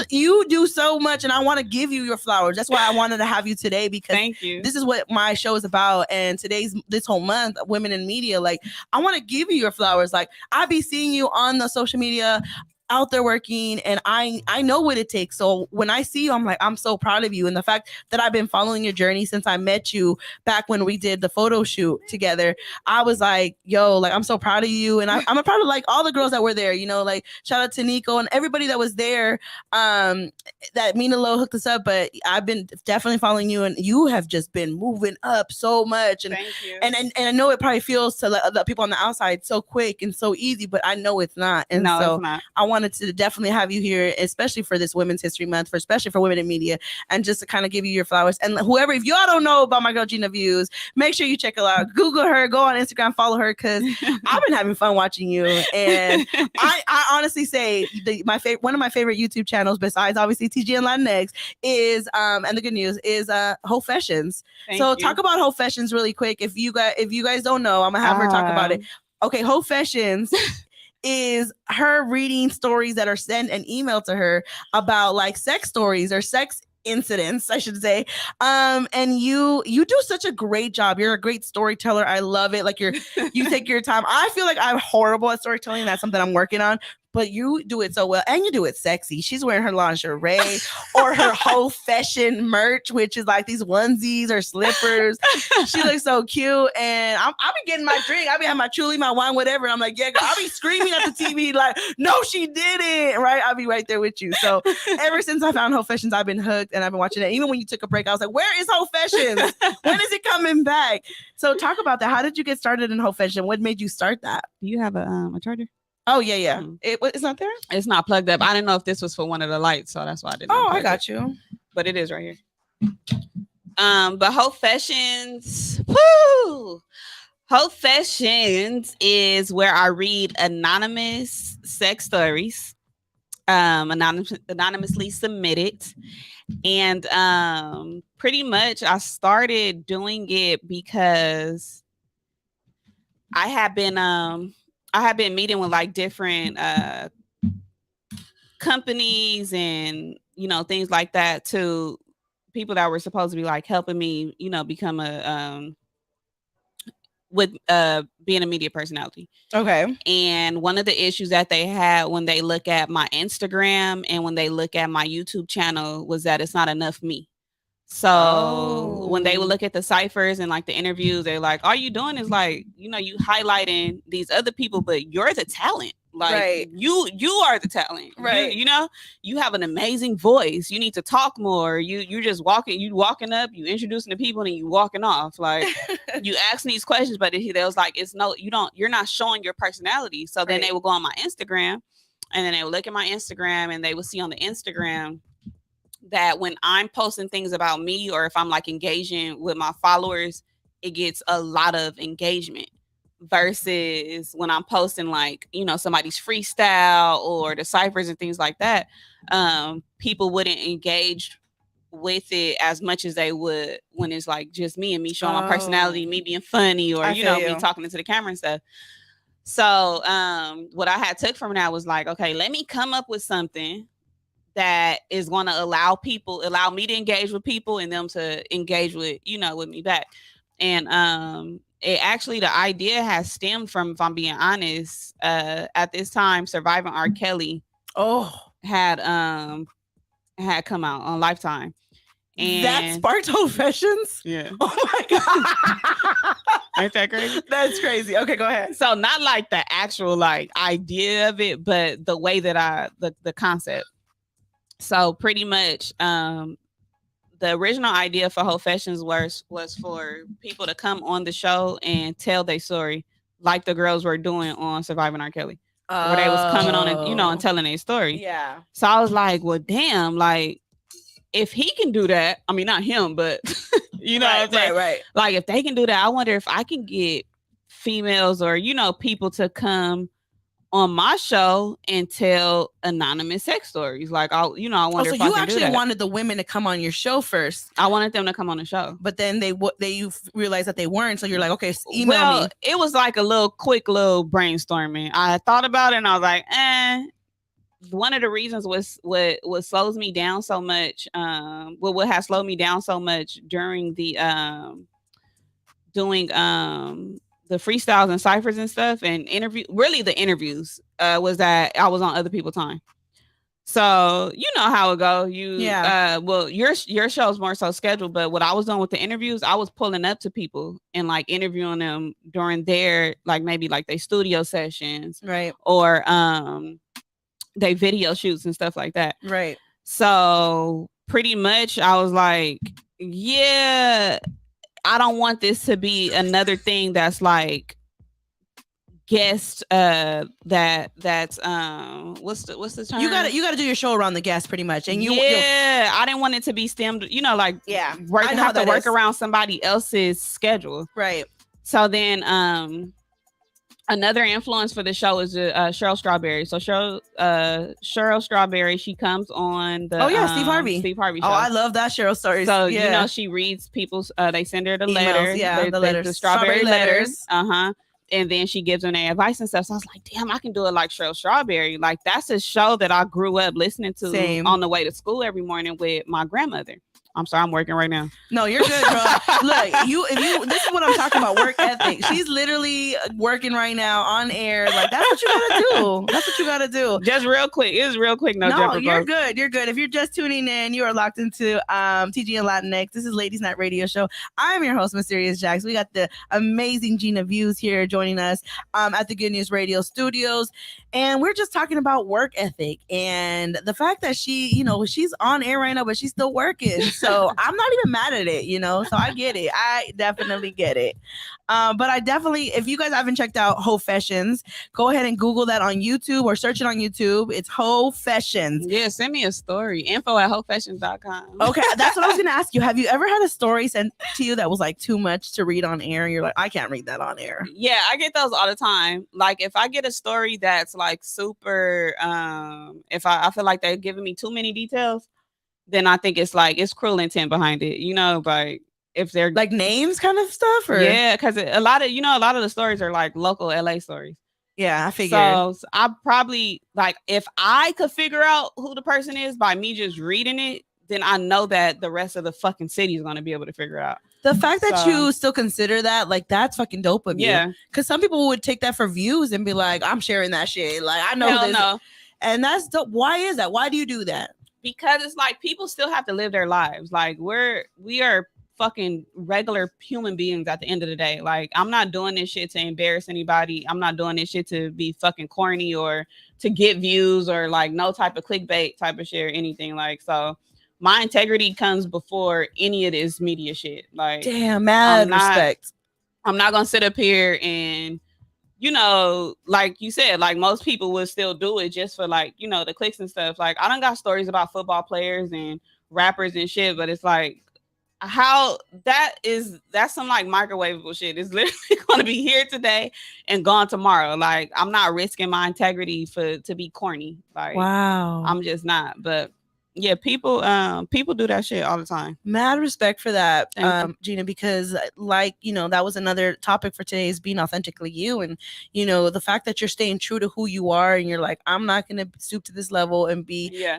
Speaker 2: You do so much, and I want to give you your flowers. That's why I wanted to have you today, because
Speaker 3: thank you.
Speaker 2: This is what my show is about, and this whole month, women in media, like I want to give you your flowers. Like I be seeing you on the social media out there working, and I know what it takes. So when I see you, I'm like, I'm so proud of you. And the fact that I've been following your journey since I met you back when we did the photo shoot together, I was like, yo, like, I'm so proud of you. And I'm proud of like all the girls that were there, you know, like shout out to Nico and everybody that was there. That Mina Lo hooked us up, but I've been definitely following you, and you have just been moving up so much. And
Speaker 3: thank you.
Speaker 2: And I know it probably feels to the people on the outside so quick and so easy, but I know it's not. And
Speaker 3: no,
Speaker 2: so
Speaker 3: it's not.
Speaker 2: I wanted to definitely have you here, especially for this Women's History Month, especially for women in media, and just to kind of give you your flowers. And whoever, if y'all don't know about my girl Gina Views, make sure you check her out. Google her, go on Instagram, follow her, because I've been having fun watching you. And I honestly say one of my favorite YouTube channels, besides obviously TG and Latinx, is and the good news is Hofessions. So talk about Hofessions really quick. If you guys don't know, I'm gonna have her talk about it. Okay, Hofessions is her reading stories that are sent and emailed to her about like sex stories or sex incidents, I should say. And you do such a great job. You're a great storyteller. I love it. Like you take your time. I feel like I'm horrible at storytelling. That's something I'm working on. But you do it so well, and you do it sexy. She's wearing her lingerie or her whole fashion merch, which is like these onesies or slippers. She looks so cute, and I'll be getting my drink. I'll be having my Truly, my wine, whatever. And I'm like, yeah, girl. I'll be screaming at the TV like, no, she didn't, right? I'll be right there with you. So ever since I found Hofessions, I've been hooked, and I've been watching it. Even when you took a break, I was like, where is Hofessions? When is it coming back? So talk about that. How did you get started in Hofessions? What made you start that?
Speaker 3: Do you have a charger?
Speaker 2: Oh, yeah. Mm-hmm. It's not there?
Speaker 3: It's not plugged up. I didn't know if this was for one of the lights, so that's why I didn't.
Speaker 2: Oh, I got you.
Speaker 3: But it is right here. But Hofessions, woo! Hofessions is where I read anonymous sex stories, anonymously submitted. And pretty much I started doing it because I had been meeting with like different companies and, you know, things like that, to people that were supposed to be like helping me, you know, become a with being a media personality.
Speaker 2: Okay.
Speaker 3: And one of the issues that they had when they look at my Instagram and when they look at my YouTube channel was that it's not enough me. So when they would look at the ciphers and like the interviews, they're like, all you doing is like, you know, you highlighting these other people, but you're the talent. Like
Speaker 2: right.
Speaker 3: you are the talent.
Speaker 2: Right.
Speaker 3: You know, you have an amazing voice. You need to talk more. You just walking up, you introducing the people and you walking off. Like you asking these questions, but they was like, you're not showing your personality. So then they would go on my Instagram and then they would look at my Instagram and they would see on the Instagram that when I'm posting things about me or if I'm like engaging with my followers, it gets a lot of engagement versus when I'm posting like, you know, somebody's freestyle or the ciphers and things like that. People wouldn't engage with it as much as they would when it's like just me and me showing my personality, me being funny or, you know, me talking into the camera and stuff. So what I had took from that was like, okay, let me come up with something that is going to allow me to engage with people and them to engage with, you know, with me back. And it actually, the idea has stemmed from, if I'm being honest, at this time, Surviving R. Kelly had come out on Lifetime. And
Speaker 2: that sparked Hofessions?
Speaker 3: Yeah.
Speaker 2: Oh my God.
Speaker 3: Ain't that crazy?
Speaker 2: That's crazy. Okay, go ahead.
Speaker 3: So not like the actual like idea of it, but the way that the concept. So pretty much, the original idea for Hofessions was for people to come on the show and tell their story, like the girls were doing on Surviving R. Kelly, where they was coming on and, you know, and telling their story.
Speaker 2: Yeah.
Speaker 3: So I was like, well, damn, like if he can do that, I mean, not him, but you know, what I'm saying?
Speaker 2: Right.
Speaker 3: Like if they can do that, I wonder if I can get females or, you know, people to come on my show and tell anonymous sex stories. Like, I wonder if I can do that. So you actually
Speaker 2: wanted the women to come on your show first.
Speaker 3: I wanted them to come on the show.
Speaker 2: But then you realized that they weren't. So you're like, okay, email me.
Speaker 3: It was like a quick little brainstorming. I thought about it and I was like, one of the reasons was what slows me down so much. What has slowed me down so much during the doing the freestyles and ciphers and stuff and the interviews was that I was on other people's time. So you know how it go. Well, your show's more so scheduled, but what I was doing with the interviews, I was pulling up to people and like interviewing them during their like maybe like their studio sessions,
Speaker 2: right,
Speaker 3: or they video shoots and stuff like that,
Speaker 2: right.
Speaker 3: So pretty much, I was like, yeah, I don't want this to be another thing that's like guest that's what's the term?
Speaker 2: You gotta do your show around the guest pretty much. And
Speaker 3: I didn't want it to be stemmed, like have to work around somebody else's schedule.
Speaker 2: Right.
Speaker 3: So then another influence for the show is Cheryl Strawberry. So Cheryl Strawberry, she comes on the
Speaker 2: Steve Harvey show. Oh, I love that Cheryl story.
Speaker 3: So she reads people's they send her the letter,
Speaker 2: the letters,
Speaker 3: the strawberry letters. And then she gives them their advice and stuff. So I was like, damn, I can do it like Cheryl Strawberry. Like that's a show that I grew up listening to on the way to school every morning with my grandmother. I'm sorry, I'm working right now.
Speaker 2: No, you're good, bro. Look, this is what I'm talking about, work ethic. She's literally working right now on air. Like, that's what you gotta do. That's what you gotta do.
Speaker 3: Just real quick. It was real quick. No,
Speaker 2: you're good. You're good. If you're just tuning in, you are locked into TG and Latinx. This is Ladies Night Radio Show. I'm your host, Mysterious Jax. We got the amazing Gina Views here joining us at the Good News Radio Studios. And we're just talking about work ethic and the fact that she, she's on air right now, but she's still working. So I'm not even mad at it, so I get it. I definitely get it. But I definitely, if you guys haven't checked out Ho Fashions, go ahead and Google that on YouTube or search it on YouTube. It's Ho Fashions.
Speaker 3: Yeah, send me a story. info@hofashions.com.
Speaker 2: Okay, that's what I was going to ask you. Have you ever had a story sent to you that was like too much to read on air? And you're like, I can't read that on air.
Speaker 3: Yeah, I get those all the time. Like if I get a story that's like super, if I feel like they're giving me too many details, then I think it's like it's cruel intent behind it, like if they're
Speaker 2: like names kind of stuff, or
Speaker 3: because a lot of the stories are like local LA stories.
Speaker 2: Yeah, I figured.
Speaker 3: So I probably like if I could figure out who the person is by me just reading it, then I know that the rest of the fucking city is going to be able to figure it out.
Speaker 2: The fact that you still consider that, like, that's fucking dope of you. Yeah, because some people would take that for views and be like, I'm sharing that shit. Like I know this. No. And that's dope. Why is that? Why do you do that?
Speaker 3: Because it's like people still have to live their lives. Like we are fucking regular human beings at the end of the day. Like I'm not doing this shit to embarrass anybody. I'm not doing this shit to be fucking corny or to get views or like no type of clickbait type of shit or anything. Like, so my integrity comes before any of this media shit. Like,
Speaker 2: damn, mad respect.
Speaker 3: I'm not gonna sit up here and like you said, like most people would still do it just for like, the clicks and stuff. Like I done got stories about football players and rappers and shit, but it's like how that's some like microwavable shit. It's literally going to be here today and gone tomorrow. Like I'm not risking my integrity to be corny. Like,
Speaker 2: wow,
Speaker 3: I'm just not. But yeah, people do that shit all the time.
Speaker 2: Mad respect for that, Gina, because like, that was another topic for today is being authentically you. And, the fact that you're staying true to who you are and you're like, I'm not going to stoop to this level and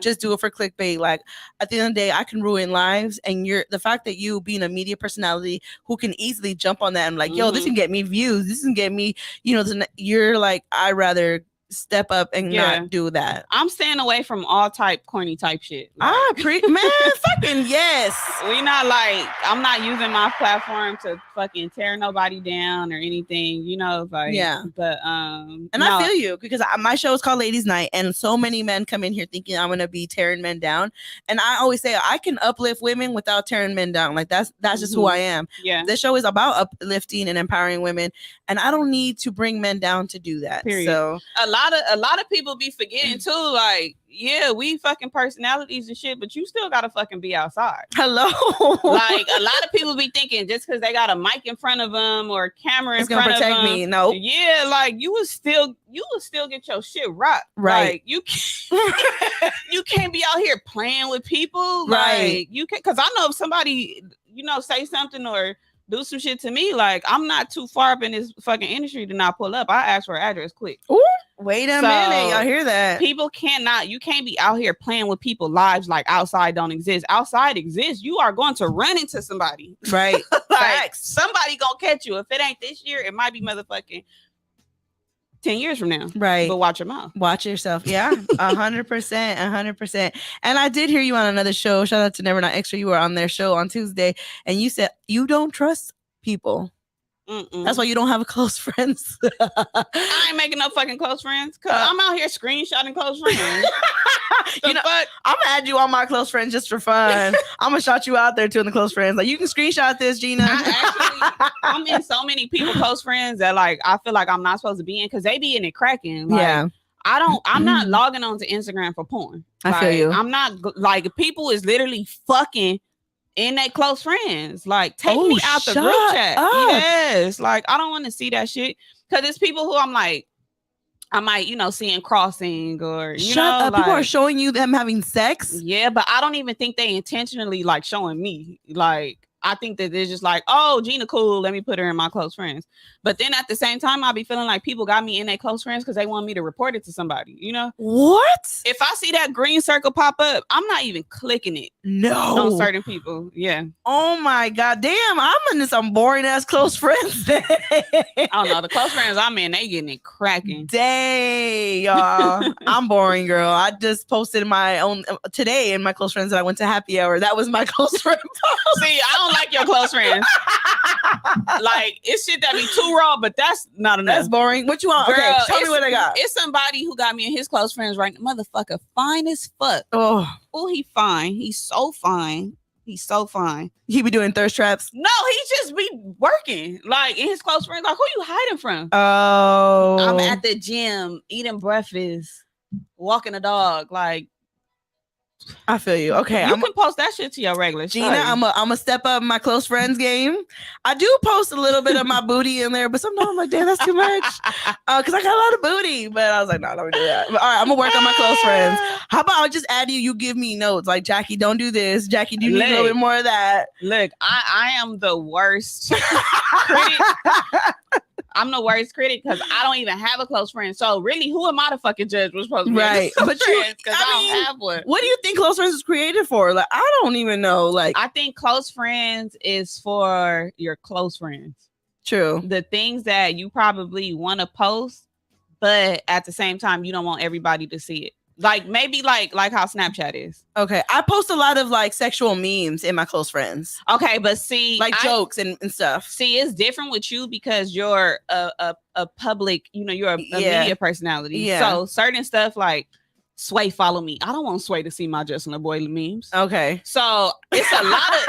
Speaker 2: just do it for clickbait. Like at the end of the day, I can ruin lives. And the fact that you being a media personality who can easily jump on that and like, yo, this can get me views. This can get me, you're like, I rather step up and not do that.
Speaker 3: I'm staying away from all corny type shit. Like,
Speaker 2: man, fucking yes.
Speaker 3: I'm not using my platform to fucking tear nobody down or anything, like,
Speaker 2: yeah.
Speaker 3: But
Speaker 2: and I feel you because my show is called Ladies Night and so many men come in here thinking I'm gonna be tearing men down, and I always say I can uplift women without tearing men down. Like that's just who I am.
Speaker 3: Yeah,
Speaker 2: this show is about uplifting and empowering women, and I don't need to bring men down to do that.
Speaker 3: Period.
Speaker 2: So
Speaker 3: a lot of people be forgetting too, like, yeah, we fucking personalities and shit, but you still gotta fucking be outside.
Speaker 2: Hello.
Speaker 3: Like a lot of people be thinking just because they got a mic in front of them or a camera in front of them, it's
Speaker 2: gonna protect me. No.
Speaker 3: Yeah, like you will still get your shit rocked.
Speaker 2: Right.
Speaker 3: Like, you can't be out here playing with people.
Speaker 2: Right.
Speaker 3: Like you can, because I know if somebody say something or do some shit to me, like I'm not too far up in this fucking industry to not pull up. I ask for an address quick.
Speaker 2: Ooh, wait a minute, y'all hear that?
Speaker 3: People you can't be out here playing with people's lives like outside don't exist. Outside exists. You are going to run into somebody.
Speaker 2: Right.
Speaker 3: Like somebody gonna catch you. If it ain't this year, it might be motherfucking 10 years from now.
Speaker 2: Right.
Speaker 3: But watch your mouth.
Speaker 2: Watch yourself. Yeah. 100%. 100%. And I did hear you on another show. Shout out to Never Not Extra. You were on their show on Tuesday and you said you don't trust people. That's why you don't have close friends.
Speaker 3: I ain't making no fucking close friends because I'm out here screenshotting close friends.
Speaker 2: You know, I'm gonna add you on my close friends just for fun. I'm gonna shout you out there too in the close friends. Like you can screenshot this, Gina.
Speaker 3: I'm in so many people close friends that like I feel like I'm not supposed to be in because they be in it cracking. Like,
Speaker 2: yeah.
Speaker 3: I'm not logging on to Instagram for porn.
Speaker 2: I feel you.
Speaker 3: I'm not like people is literally fucking in their close friends. Like take me out the group chat. Yes. Like I don't want to see that shit. Cause it's people who I'm like, I might, see in crossing or
Speaker 2: people are showing you them having sex.
Speaker 3: Yeah, but I don't even think they intentionally like showing me. Like I think that they're just like, oh, Gina cool, let me put her in my close friends. But then at the same time, I'll be feeling like people got me in their close friends because they want me to report it to somebody,
Speaker 2: What?
Speaker 3: If I see that green circle pop up, I'm not even clicking it.
Speaker 2: No.
Speaker 3: On certain people. Yeah.
Speaker 2: Oh my God. Damn, I'm into some boring ass close friends.
Speaker 3: I don't know. The close friends I'm in, they getting it cracking.
Speaker 2: Dang, y'all. I'm boring, girl. I just posted my own today in my close friends that I went to happy hour. That was my close friend post.
Speaker 3: See, I don't like your close friends. Like, it's shit that be too raw, but that's not enough.
Speaker 2: That's boring. What you want?
Speaker 3: Girl,
Speaker 2: okay, tell me what I got.
Speaker 3: It's somebody who got me in his close friends right now. Motherfucker, fine as fuck.
Speaker 2: Oh,
Speaker 3: he fine. He's so fine. He's so fine.
Speaker 2: He be doing thirst traps?
Speaker 3: No, he just be working. Like, in his close friends, like, who you hiding from?
Speaker 2: Oh.
Speaker 3: I'm at the gym, eating breakfast, walking a dog. Like,
Speaker 2: I feel you. Okay,
Speaker 3: you can post that shit to your regular.
Speaker 2: Gina, I'm a step up my close friends game. I do post a little bit of my booty in there, but sometimes I'm like, damn, that's too much. Because I got a lot of booty. But I was like, no, don't do that. But, all right, I'm gonna work on my close friends. How about I'll just add you? You give me notes. Like, Jackie, don't do this. Jackie, do you need a little bit more of that?
Speaker 3: Look, I am the worst critic. I'm the worst critic because I don't even have a close friend. So really, who am I to fucking judge what's supposed to be
Speaker 2: right?
Speaker 3: But friends? Because I don't have one.
Speaker 2: What do you think close friends is created for? Like, I don't even know. Like,
Speaker 3: I think close friends is for your close friends.
Speaker 2: True.
Speaker 3: The things that you probably want to post, but at the same time, you don't want everybody to see it. Like maybe like how Snapchat is.
Speaker 2: Okay. I post a lot of like sexual memes in my close friends.
Speaker 3: Okay, but see,
Speaker 2: like jokes and stuff.
Speaker 3: See, it's different with you because you're a public, you're a media personality. Yeah. So certain stuff like Sway follow me. I don't want Sway to see my Justin LaBoy memes.
Speaker 2: Okay.
Speaker 3: So it's a lot of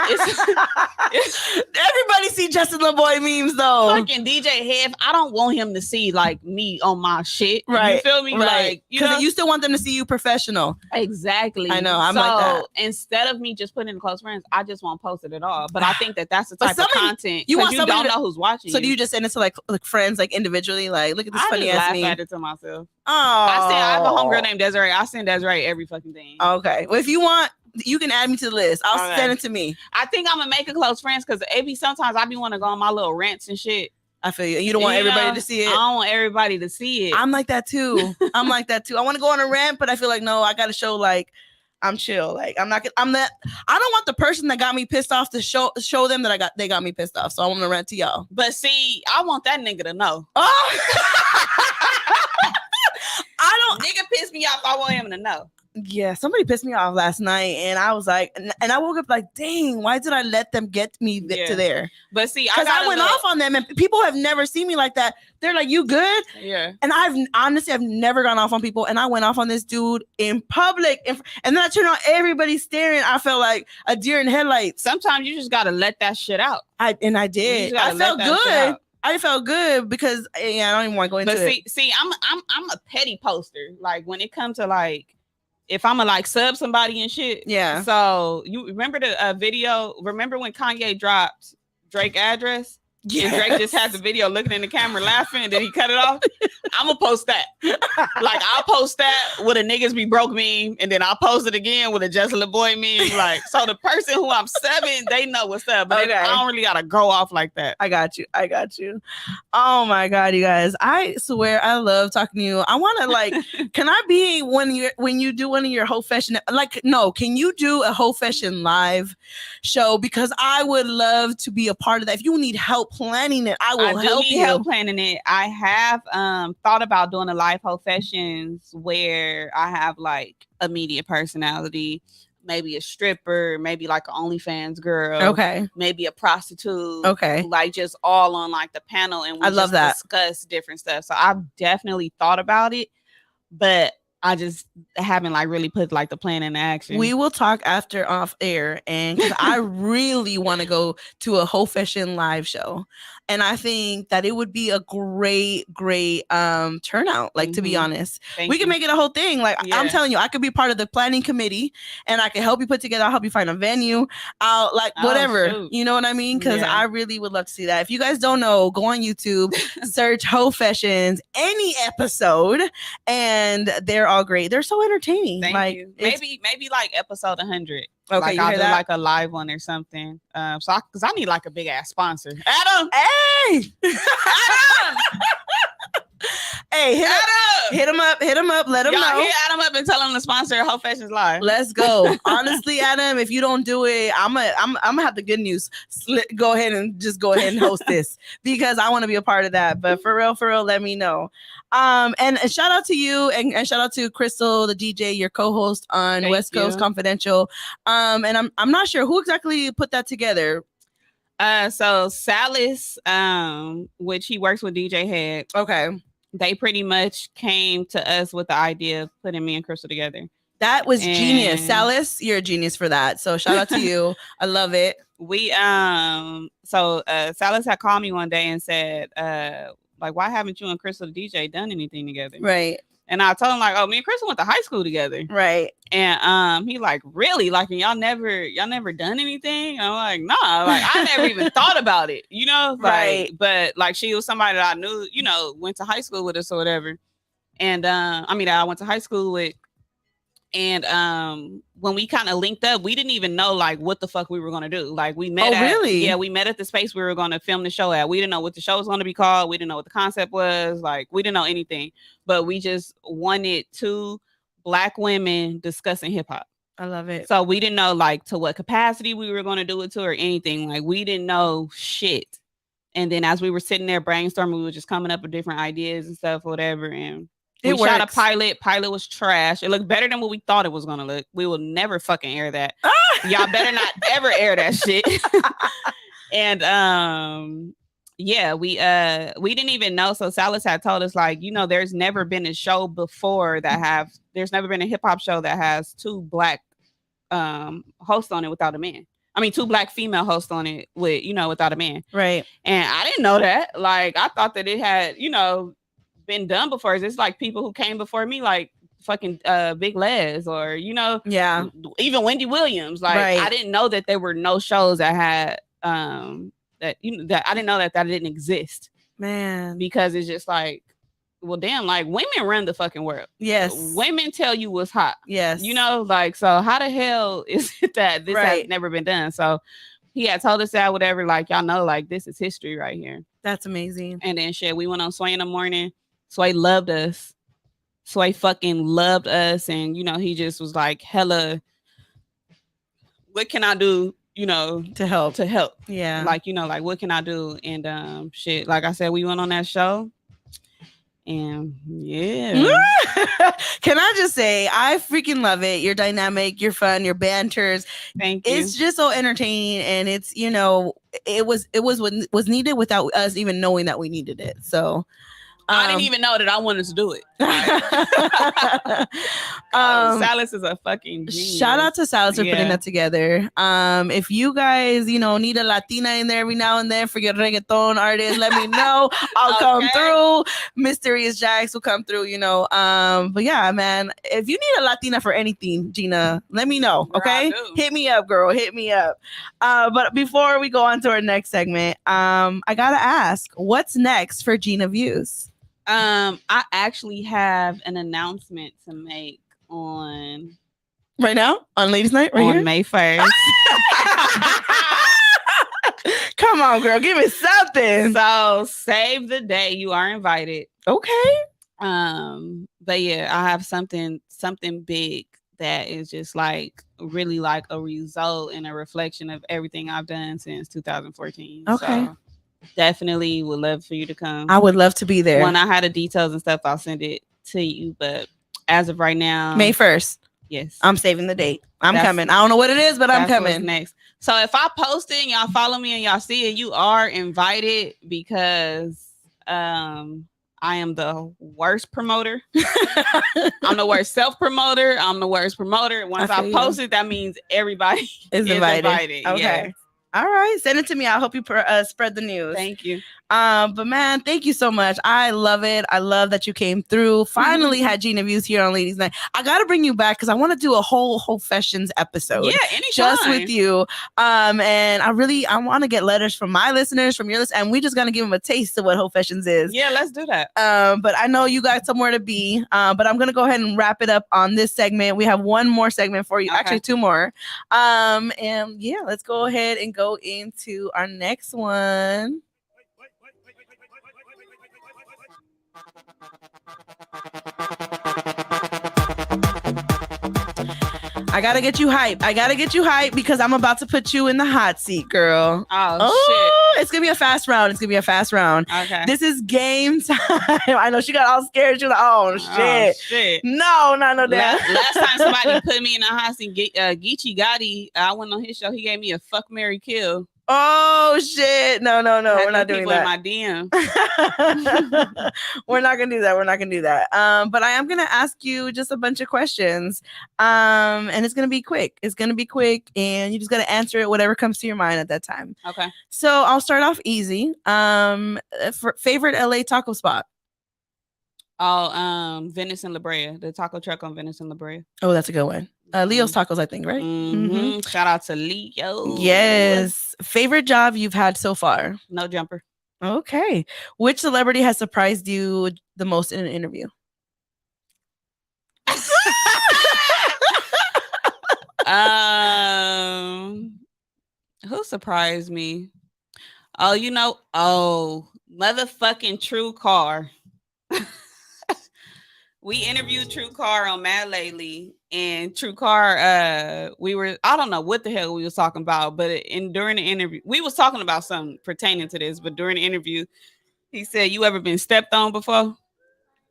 Speaker 2: everybody see Justin LaBoy memes though.
Speaker 3: Fucking DJ Hev, I don't want him to see like me on my shit.
Speaker 2: Right.
Speaker 3: You feel me?
Speaker 2: Right. Because you still want them to see you professional.
Speaker 3: Exactly.
Speaker 2: I know. I'm like that.
Speaker 3: Instead of me just putting in close friends, I just won't post it at all. But I think that's the type of content
Speaker 2: you want.
Speaker 3: You don't know who's watching.
Speaker 2: So do you just send it to like friends like individually? Like, look at this funny ass meme.
Speaker 3: I laugh at it to myself.
Speaker 2: Oh.
Speaker 3: I have a homegirl named Desiree. I send Desiree every fucking thing.
Speaker 2: Okay. Well, if you want, you can add me to the list. I'll send it to me.
Speaker 3: I think I'm gonna make a close friends because maybe sometimes I be want to go on my little rants and shit.
Speaker 2: I feel you. You don't want everybody to see it.
Speaker 3: I don't want everybody to see it.
Speaker 2: I'm like that too. I want to go on a rant, but I feel like no, I gotta show like I'm chill. Like I don't want the person that got me pissed off to show them that they got me pissed off. So I want to rant to y'all.
Speaker 3: But see, I want that nigga to know.
Speaker 2: Oh.
Speaker 3: Nigga pissed me off. I want him to know.
Speaker 2: Yeah, somebody pissed me off last night, and I was like, and I woke up like, dang, why did I let them get me to there?
Speaker 3: But see,
Speaker 2: because I went off on them, and people have never seen me like that. They're like, you good?
Speaker 3: Yeah.
Speaker 2: And I've never gone off on people, and I went off on this dude in public, and then I turned on, everybody staring. I felt like a deer in headlights.
Speaker 3: Sometimes you just gotta let that shit out.
Speaker 2: I did. I felt good. I felt good because I don't even want to go into it.
Speaker 3: But see, I'm a petty poster. Like when it comes to like, if I'm gonna like sub somebody and shit.
Speaker 2: Yeah.
Speaker 3: So you remember the video? Remember when Kanye dropped Drake address? Yes. And Drake just has the video looking in the camera laughing, and then he cut it off. I'm gonna post that. Like I'll post that with a niggas be broke meme, and then I'll post it again with a Justin LaBoy meme. Like so, the person who I'm subbing, they know what's up, but I don't really gotta go off like that.
Speaker 2: I got you. Oh my God, you guys! I swear I love talking to you. I want to like, can I be when you do one of your whole fashion? Like, no, can you do a whole fashion live show? Because I would love to be a part of that. If you need help help planning it. I will help
Speaker 3: need
Speaker 2: you.
Speaker 3: help planning it. I have thought about doing a live professions where I have like a media personality, maybe a stripper, maybe like an OnlyFans girl,
Speaker 2: okay,
Speaker 3: maybe a prostitute,
Speaker 2: okay,
Speaker 3: like just all on like the panel, and we
Speaker 2: I love that.
Speaker 3: discuss different stuff. So I've definitely thought about it, but I just haven't like really put like the plan into action.
Speaker 2: We will talk after off air, and because I really want to go to a whole fashion live show, and I think that it would be a great turnout. Like to be honest, we can make it a whole thing. Like I'm telling you, I could be part of the planning committee, and I can help you put together. I'll help you find a venue. I'll like whatever, you know what I mean? Because I really would love to see that. If you guys don't know, go on YouTube, search Whole Fashions any episode, and they're all great. They're so entertaining.
Speaker 3: Thank you. Maybe like episode 100.
Speaker 2: Okay,
Speaker 3: like I'll do like a live one or something. Because I need like a big ass sponsor. Adam,
Speaker 2: hey,
Speaker 3: Adam.
Speaker 2: Hey, hit him up, let him know.
Speaker 3: Hit Adam up and tell him to sponsor Whole Fashions Live.
Speaker 2: Let's go. Honestly, Adam, if you don't do it, I'm gonna have the good news. Go ahead and host this because I want to be a part of that. But for real, let me know. And shout out to you and shout out to Crystal, the DJ, your co-host on West Coast Confidential. And I'm not sure who exactly put that together.
Speaker 3: So Salas, which he works with DJ Head.
Speaker 2: Okay.
Speaker 3: They pretty much came to us with the idea of putting me and Crystal together.
Speaker 2: That was genius. Salas, you're a genius for that. So shout out to you. I love it.
Speaker 3: So Salas had called me one day and said, like, why haven't you and Crystal the DJ done anything together?
Speaker 2: Right.
Speaker 3: And I told him like, oh, me and Crystal went to high school together.
Speaker 2: Right.
Speaker 3: And he like, really? Like, y'all never done anything? And I'm like, nah, like I never even thought about it, you know? Like,
Speaker 2: right.
Speaker 3: But like she was somebody that I knew, you know, went to high school with us or whatever. And I went to high school with. And when we kind of linked up, we didn't even know like what the fuck we were gonna do. Like we met we met at the space we were gonna film the show at. We didn't know what the show was gonna be called. We didn't know what the concept was. Like we didn't know anything. But we just wanted two Black women discussing hip hop.
Speaker 2: I love it.
Speaker 3: So we didn't know like to what capacity we were gonna do it to or anything. Like we didn't know shit. And then as we were sitting there brainstorming, we were just coming up with different ideas and stuff, whatever. And we shot a pilot. Pilot was trash. It looked better than what we thought it was gonna look. We will never fucking air that. Y'all better not ever air that shit. And we didn't even know. So Salas had told us like, you know, there's never been a show before there's never been a hip hop show that has two Black hosts on it without a man. I mean, two Black female hosts on it with, you know, without a man.
Speaker 2: Right.
Speaker 3: And I didn't know that. Like I thought that it had, you know, been done before. It's like people who came before me, like fucking Big Les or, you know, even Wendy Williams. Like I didn't know that there were no shows that had that, you know, that I didn't know that didn't exist, man, because it's just like, well, damn, like women run the fucking world. Yes, women tell you what's hot. Yes, you know, like, so how the hell is it that this has never been done? So he had told us that, whatever, like, y'all know, like this is history right here. That's amazing. And then shit, we went on Sway in the morning. Sway loved us. Sway fucking loved us. And, you know, he just was like, hella, what can I do, you know, to help? Yeah. Like, you know, like, what can I do? And shit, like I said, we went on that show. And yeah.
Speaker 2: Can I just say, I freaking love it. You're dynamic, you're fun, your banters.
Speaker 3: Thank you.
Speaker 2: It's just so entertaining, and it's, you know, it was what was needed without us even knowing that we needed it. So
Speaker 3: I didn't even know that I wanted to do it. Salas is a fucking genius.
Speaker 2: Shout out to Salas for putting that together. If you guys, you know, need a Latina in there every now and then for your reggaeton artist, let me know. I'll come through. Mysterious Jax will come through, you know. But yeah, man, if you need a Latina for anything, Gina, let me know. Okay, hit me up, girl. Hit me up. But before we go on to our next segment, I gotta ask, what's next for Gina Views?
Speaker 3: I actually have an announcement to make on
Speaker 2: right now on Ladies Night
Speaker 3: on here? May 1st.
Speaker 2: Come on, girl, give me something.
Speaker 3: So save the day. You are invited.
Speaker 2: Okay.
Speaker 3: But yeah, I have something big that is just like really like a result and a reflection of everything I've done since 2014.
Speaker 2: Okay.
Speaker 3: Definitely would love for you to come.
Speaker 2: I would love to be there.
Speaker 3: When I had the details and stuff, I'll send it to you. But as of right now,
Speaker 2: May 1st.
Speaker 3: Yes.
Speaker 2: I'm saving the date. I'm coming. I don't know what it is, but I'm coming.
Speaker 3: What's next. So if I post it and y'all follow me and y'all see it, you are invited because I am the worst promoter. I'm the worst self-promoter. I'm the worst promoter. Once I post it, that means everybody is invited.
Speaker 2: Okay. Yeah. All right. Send it to me. I hope you spread the news.
Speaker 3: Thank you.
Speaker 2: But man, thank you so much. I love it. I love that you came through. Finally had Gina Views here on Ladies Night. I got to bring you back because I want to do a whole Fashions episode.
Speaker 3: Yeah, anytime.
Speaker 2: Just with you. And I want to get letters from my listeners, from your list, and we just gonna give them a taste of what whole Fashions is.
Speaker 3: Yeah, let's do that.
Speaker 2: But I know you got somewhere to be. But I'm gonna go ahead and wrap it up on this segment. We have one more segment for you. Okay. Actually, two more. And yeah, let's go ahead and go into our next one. I gotta get you hype because I'm about to put you in the hot seat, girl.
Speaker 3: Oh shit.
Speaker 2: It's gonna be a fast round.
Speaker 3: Okay.
Speaker 2: This is game time. I know she got all scared. She was like, oh shit. No, not no damn.
Speaker 3: Last time somebody put me in the hot seat, Geechee Gotti, I went on his show. He gave me a fuck, marry, kill.
Speaker 2: Oh shit! No, we're not doing that.
Speaker 3: In my DM.
Speaker 2: We're not gonna do that. But I am gonna ask you just a bunch of questions. And it's gonna be quick. And you just gotta answer it whatever comes to your mind at that time.
Speaker 3: Okay.
Speaker 2: So I'll start off easy. For favorite LA taco spot.
Speaker 3: Oh, Venice and La Brea, the taco truck on Venice and La Brea.
Speaker 2: Oh, that's a good one. Leo's Tacos, I think, right?
Speaker 3: Mm-hmm. Shout out to Leo.
Speaker 2: Yes. Favorite job you've had so far?
Speaker 3: No jumper.
Speaker 2: Okay. Which celebrity has surprised you the most in an interview?
Speaker 3: Who surprised me? Motherfucking True Car. We interviewed True Car on Mad Lately, and True Car, I don't know what the hell we was talking about, but during the interview, we was talking about something pertaining to this, but during the interview, he said, "You ever been stepped on before?"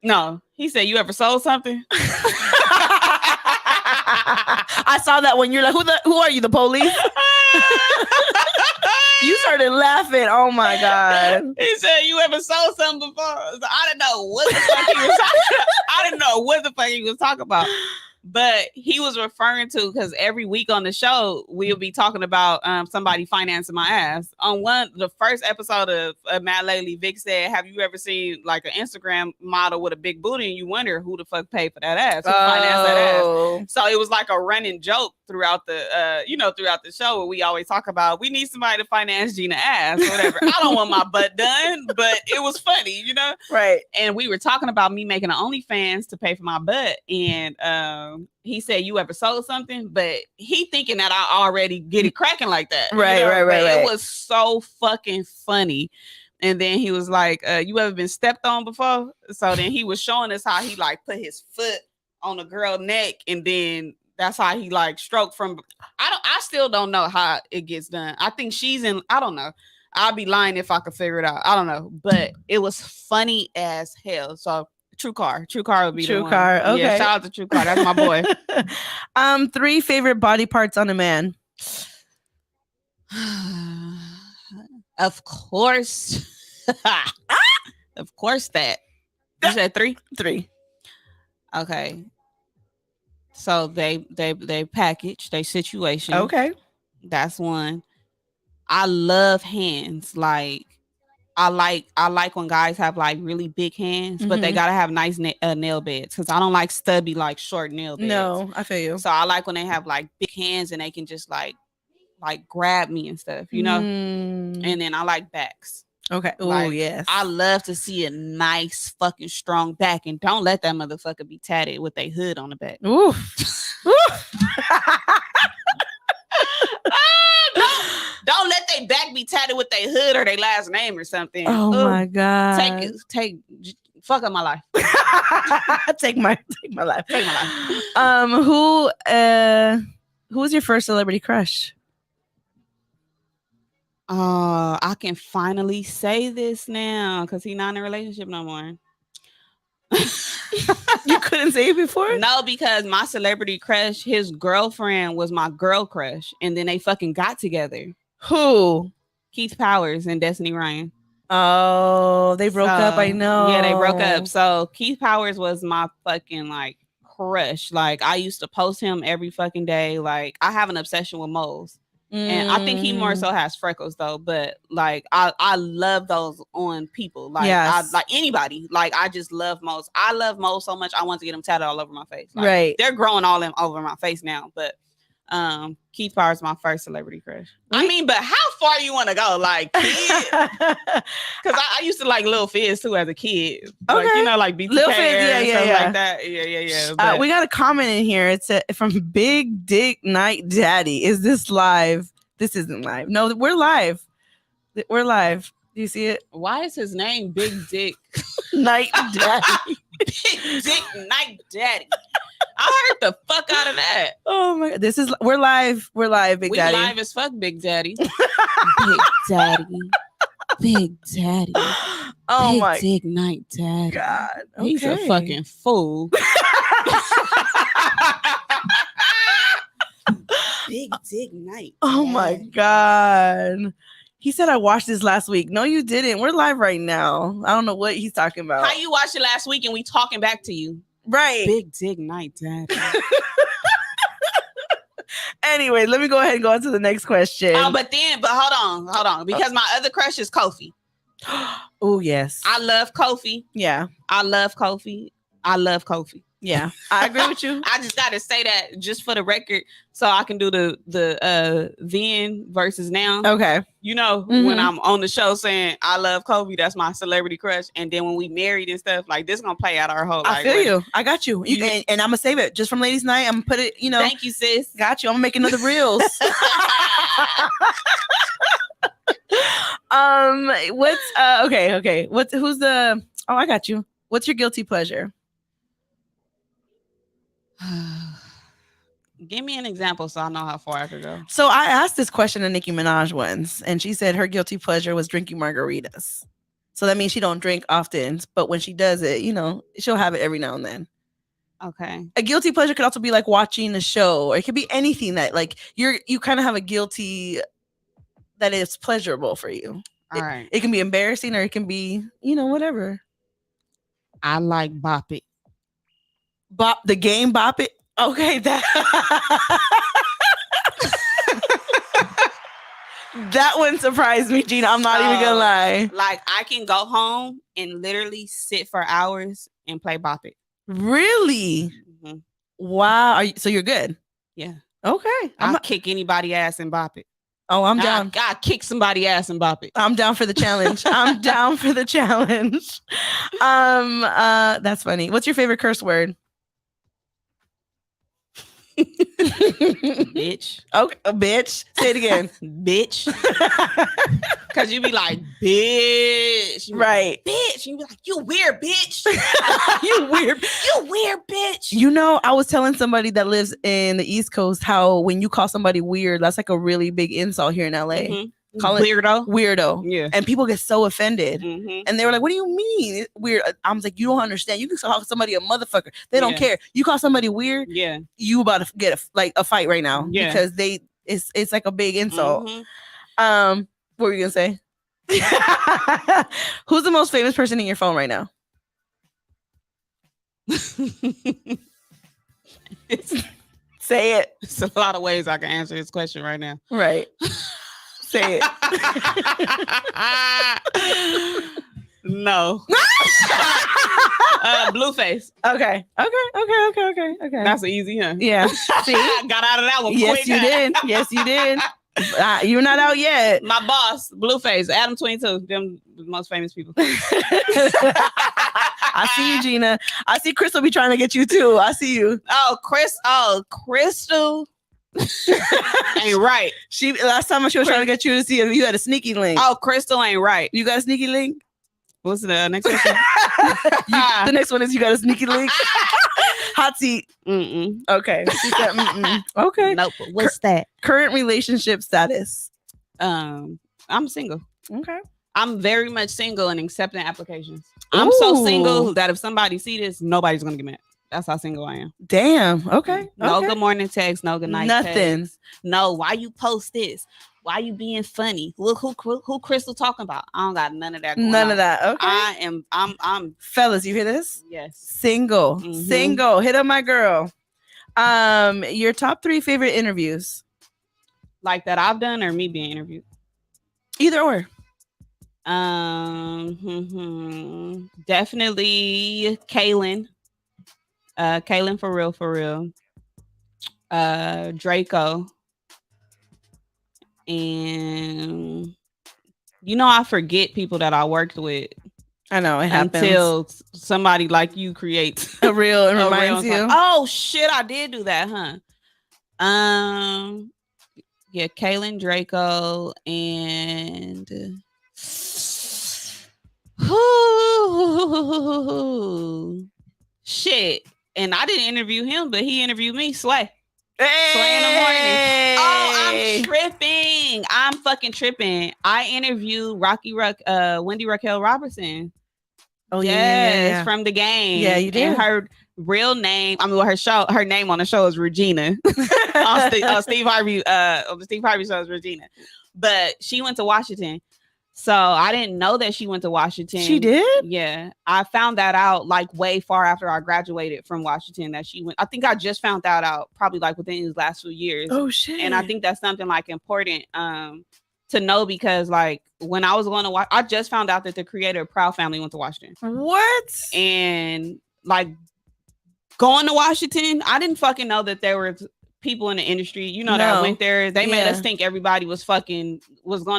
Speaker 3: No, he said, "You ever sold something?"
Speaker 2: I saw that when you're like, who are you, the police? You started laughing. Oh my God.
Speaker 3: He said, "You ever sold something before?" So I didn't know what the fuck he was talking about. I didn't know what the fuck he was talking about. But he was referring to, because every week on the show, we'll be talking about somebody financing my ass. On the first episode of Mad Lately, Vic said, "Have you ever seen like an Instagram model with a big booty and you wonder who the fuck paid for that ass? Who financed that ass?" So it was like a running joke throughout the show, where we always talk about, we need somebody to finance Gina ass or whatever. I don't want my butt done, but it was funny,
Speaker 2: Right.
Speaker 3: And we were talking about me making an OnlyFans to pay for my butt, and he said, "You ever sold something?" But he thinking that I already get it cracking like that.
Speaker 2: Right.
Speaker 3: It was so fucking funny. And then he was like, "You ever been stepped on before?" So then he was showing us how he like put his foot on a girl's neck, and then that's how he like stroked from. I still don't know how it gets done. I think she's in. I don't know. I'd be lying if I could figure it out. I don't know, but it was funny as hell. So True Car would be
Speaker 2: True Car. Okay.
Speaker 3: Yeah, shout out to True Car. That's my boy.
Speaker 2: 3 favorite body parts on a man.
Speaker 3: Of course. Of course that. You said 3?
Speaker 2: 3.
Speaker 3: Okay. So they package, they situation.
Speaker 2: Okay.
Speaker 3: That's one. I love hands. Like I like when guys have like really big hands, but they gotta have nice nail beds, because I don't like stubby, like short nail beds.
Speaker 2: No, I feel you.
Speaker 3: So I like when they have like big hands and they can just like grab me and stuff, And then I like backs.
Speaker 2: Okay. Oh,
Speaker 3: like,
Speaker 2: yes.
Speaker 3: I love to see a nice fucking strong back, and don't let that motherfucker be tatted with a hood on the back.
Speaker 2: Ooh.
Speaker 3: Don't let they back be tatted with their hood or their last name or something.
Speaker 2: Oh my God.
Speaker 3: Fuck up my life.
Speaker 2: Take my life. Take my life. Who was your first celebrity crush?
Speaker 3: I can finally say this now because he's not in a relationship no more.
Speaker 2: You couldn't say it before?
Speaker 3: No, because my celebrity crush, his girlfriend was my girl crush, and then they fucking got together.
Speaker 2: Who?
Speaker 3: Keith Powers and Destiny Ryan.
Speaker 2: Oh, they broke up. I know.
Speaker 3: Yeah, they broke up. So Keith Powers was my fucking like crush. Like I used to post him every fucking day. Like I have an obsession with moles. And I think he more so has freckles though, but like I love those on people. Like I like anybody. Like I just love moles. I love moles so much I want to get them tatted all over my face. Like,
Speaker 2: right.
Speaker 3: They're growing all them over my face now, but Keith Powers is my first celebrity crush. I mean, but how far do you want to go? Like kid? Because I used to like Lil Fizz too as a kid.
Speaker 2: Okay.
Speaker 3: Like, you know, like BTK
Speaker 2: Lil Fizz, yeah.
Speaker 3: like that. Yeah.
Speaker 2: We got a comment in here. It's from Big Dick Night Daddy. Is this live? This isn't live. No, we're live. We're live. Do you see it?
Speaker 3: Why is his name Big Dick
Speaker 2: Night Daddy?
Speaker 3: Big Dick Night Daddy. I heard the fuck out of that.
Speaker 2: Oh my God. We're live. We're live, Big Daddy.
Speaker 3: We live as fuck, Big Daddy. Big Daddy. Big Daddy.
Speaker 2: Oh
Speaker 3: Big
Speaker 2: my
Speaker 3: Dick Night Daddy.
Speaker 2: God. Okay.
Speaker 3: He's a fucking fool. Big Dick Night.
Speaker 2: Oh my God. He said I watched this last week. No, you didn't. We're live right now. I don't know what he's talking about.
Speaker 3: How you watched it last week and we talking back to you?
Speaker 2: Right.
Speaker 3: Big Dick Night Daddy.
Speaker 2: Anyway, let me go ahead and go on to the next question.
Speaker 3: But hold on. Because my other crush is Kofi.
Speaker 2: Oh, yes.
Speaker 3: I love Kofi.
Speaker 2: Yeah.
Speaker 3: I love Kofi.
Speaker 2: Yeah, I agree with you.
Speaker 3: I just got to say that just for the record, so I can do the then versus now.
Speaker 2: Okay.
Speaker 3: You know, when I'm on the show saying I love Kobe, that's my celebrity crush, and then when we married and stuff, like this gonna play out our whole life.
Speaker 2: I feel you. I got you. And I'm gonna save it just from Ladies Night. I'm gonna put it. You know.
Speaker 3: Thank you, sis.
Speaker 2: Got you. I'm gonna make another reels. What's okay. Who's the? Oh, I got you. What's your guilty pleasure?
Speaker 3: Give me an example so I know how far I could go.
Speaker 2: So I asked this question to Nicki Minaj once, and she said her guilty pleasure was drinking margaritas. So that means she don't drink often, but when she does it, you know, she'll have it every now and then.
Speaker 3: Okay.
Speaker 2: A guilty pleasure could also be like watching a show, or it could be anything that like you kind of have a guilty that is pleasurable for you.
Speaker 3: All right.
Speaker 2: It can be embarrassing, or it can be, you know, whatever.
Speaker 3: I like Bop It.
Speaker 2: Bop the game, Bop It. Okay, that that one surprised me, Gina. I'm not even gonna lie.
Speaker 3: Like I can go home and literally sit for hours and play Bop It.
Speaker 2: Really? Mm-hmm. Wow. So you're good?
Speaker 3: Yeah.
Speaker 2: Okay.
Speaker 3: I'll kick anybody ass and Bop It.
Speaker 2: Oh, I'm down.
Speaker 3: I kick somebody ass and Bop It.
Speaker 2: I'm down for the challenge. I'm down for the challenge. That's funny. What's your favorite curse word?
Speaker 3: Bitch.
Speaker 2: Okay, bitch. Say it again.
Speaker 3: Bitch. Because you be like, bitch.
Speaker 2: Right.
Speaker 3: Bitch. You be like, you weird bitch.
Speaker 2: You weird
Speaker 3: bitch.
Speaker 2: You know, I was telling somebody that lives in the East Coast how when you call somebody weird, that's like a really big insult here in LA.
Speaker 3: Mm-hmm.
Speaker 2: Call it
Speaker 3: weirdo.
Speaker 2: Yeah. And people get so offended.
Speaker 3: Mm-hmm.
Speaker 2: And they were like, what do you mean? It's weird. I was like, you don't understand. You can call somebody a motherfucker. They don't care. You call somebody weird.
Speaker 3: Yeah.
Speaker 2: You about to get a fight right now.
Speaker 3: Yeah.
Speaker 2: Because it's like a big insult.
Speaker 3: Mm-hmm.
Speaker 2: What were you gonna say? Who's the most famous person in your phone right now? Say it.
Speaker 3: It's a lot of ways I can answer this question right now.
Speaker 2: Right. Say it.
Speaker 3: No. Blueface.
Speaker 2: Okay.
Speaker 3: That's easy, huh?
Speaker 2: Yeah. See?
Speaker 3: Got out of that one
Speaker 2: yes,
Speaker 3: quick.
Speaker 2: Yes, you did. You're not out yet.
Speaker 3: My boss, Blueface, Adam 22, them the most famous people.
Speaker 2: I see you, Gina. I see Crystal be trying to get you too. I see you.
Speaker 3: Crystal. Ain't right.
Speaker 2: Last time she was trying to get you to see if you had a sneaky link.
Speaker 3: Oh, Crystal ain't right.
Speaker 2: You got a sneaky link?
Speaker 3: What's the next one?
Speaker 2: The next one is you got a sneaky link. Hot seat.
Speaker 3: Mm-mm.
Speaker 2: Okay. She said, mm-mm. Okay.
Speaker 3: Nope. What's that?
Speaker 2: Current relationship status.
Speaker 3: I I'm single.
Speaker 2: Okay.
Speaker 3: I'm very much single and accepting applications. I'm so single that if somebody see this, nobody's gonna get mad. That's how single I am.
Speaker 2: Damn. Okay.
Speaker 3: No
Speaker 2: okay.
Speaker 3: good morning text, no good night
Speaker 2: Nothing.
Speaker 3: text. No, why you post this? Why you being funny? Look who Crystal talking about. I don't got none of that going
Speaker 2: None
Speaker 3: on.
Speaker 2: of that. Okay.
Speaker 3: I'm
Speaker 2: Fellas, you hear this?
Speaker 3: yes.
Speaker 2: Single. Single. Hit up my girl. Your top 3 favorite interviews.
Speaker 3: Like that I've done or me being interviewed?
Speaker 2: Either or.
Speaker 3: Definitely Kaylin. Kaylin for real. Draco. And I forget people that I worked with.
Speaker 2: I know it happens
Speaker 3: until somebody like you creates
Speaker 2: a reel and reminds you.
Speaker 3: Like, oh shit, I did do that, huh? Yeah, Kaylin, Draco, and shit. And I didn't interview him, but he interviewed me. Slay.
Speaker 2: Hey!
Speaker 3: Slay in the morning. Oh, I'm tripping. I'm fucking tripping. I interviewed Wendy Raquel Robertson.
Speaker 2: Oh
Speaker 3: yes,
Speaker 2: yeah.
Speaker 3: From the game.
Speaker 2: Yeah, you did.
Speaker 3: And her real name, her name on the show is Regina. on Steve Harvey, on the Steve Harvey show is Regina. But she went to Washington. So I didn't know that she went to Washington.
Speaker 2: She did?
Speaker 3: Yeah. I found that out like way far after I graduated from Washington that she went. I think I just found that out probably like within these last few years.
Speaker 2: Oh shit.
Speaker 3: And I think that's something like important to know because like when I was going to I just found out that the creator of Proud Family went to Washington.
Speaker 2: What?
Speaker 3: And like going to Washington, I didn't fucking know that there were people in the industry, that went there. They made us think everybody was going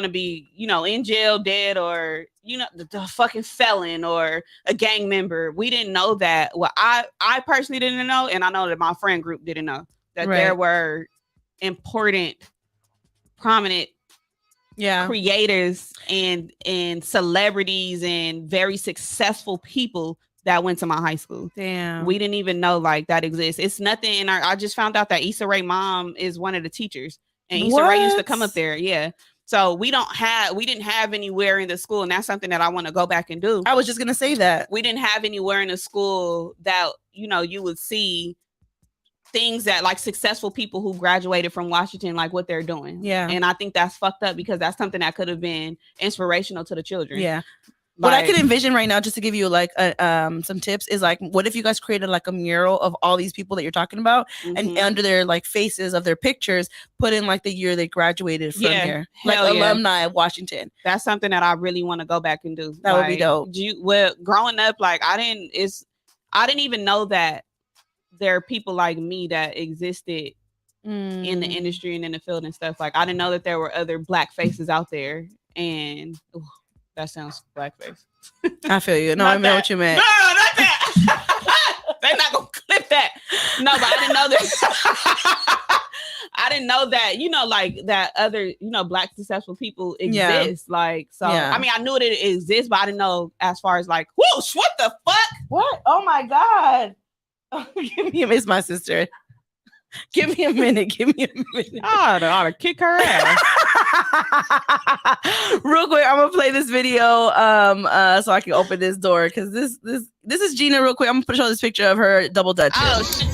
Speaker 3: to be, in jail, dead, or, the fucking felon or a gang member. We didn't know that. Well, I personally didn't know. And I know that my friend group didn't know that there were important, prominent creators and celebrities and very successful people that went to my high school.
Speaker 2: Damn.
Speaker 3: We didn't even know like that exists. It's nothing in I just found out that Issa Rae's mom is one of the teachers. And Issa Rae used to come up there. Yeah. So we didn't have anywhere in the school. And that's something that I want to go back and do.
Speaker 2: I was just going to say that.
Speaker 3: We didn't have anywhere in the school that, you would see things that like successful people who graduated from Washington, like what they're doing.
Speaker 2: Yeah.
Speaker 3: And I think that's fucked up because that's something that could have been inspirational to the children.
Speaker 2: Yeah. What I can envision right now, just to give you like some tips, is like, what if you guys created like a mural of all these people that you're talking about, and under their like faces of their pictures, put in like the year they graduated from here, like alumni of Washington.
Speaker 3: That's something that I really want to go back and do.
Speaker 2: That would be dope.
Speaker 3: Growing up, like I didn't even know that there are people like me that existed in the industry and in the field and stuff. Like I didn't know that there were other Black faces out there, and. That sounds blackface.
Speaker 2: I feel you. No, I meant what you meant.
Speaker 3: No, not that. They're not gonna clip that. No, but I didn't know that. I didn't know that. Like that other, Black successful people exist. Yeah. Like so. Yeah. I mean, I knew that it exists, but I didn't know as far as like, whoosh, what the fuck?
Speaker 2: What? Oh my god! Give me it's my sister. Give me a minute.
Speaker 3: I ought to kick her ass.
Speaker 2: Real quick, I'm gonna play this video so I can open this door because this is Gina. Real quick, I'm gonna show this picture of her double dutch.
Speaker 3: Oh shit.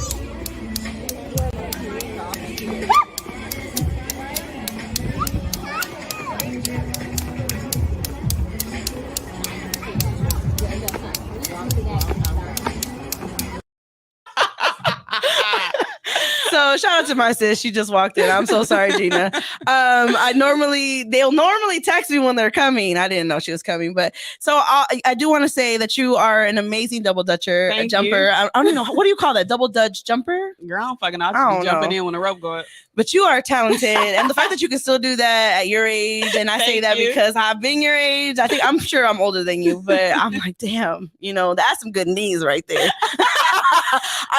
Speaker 2: So shout out to my sis. She just walked in. I'm so sorry, Gina. They'll normally text me when they're coming. I didn't know she was coming, but so I do want to say that you are an amazing double dutcher, a jumper. I don't know, what do you call that? Double dutch jumper?
Speaker 3: Girl, I don't fucking know. I just jumping in when the rope goes.
Speaker 2: But you are talented, and the fact that you can still do that at your age, and I say that because I've been your age. I'm sure I'm older than you, but I'm like, damn, that's some good knees right there.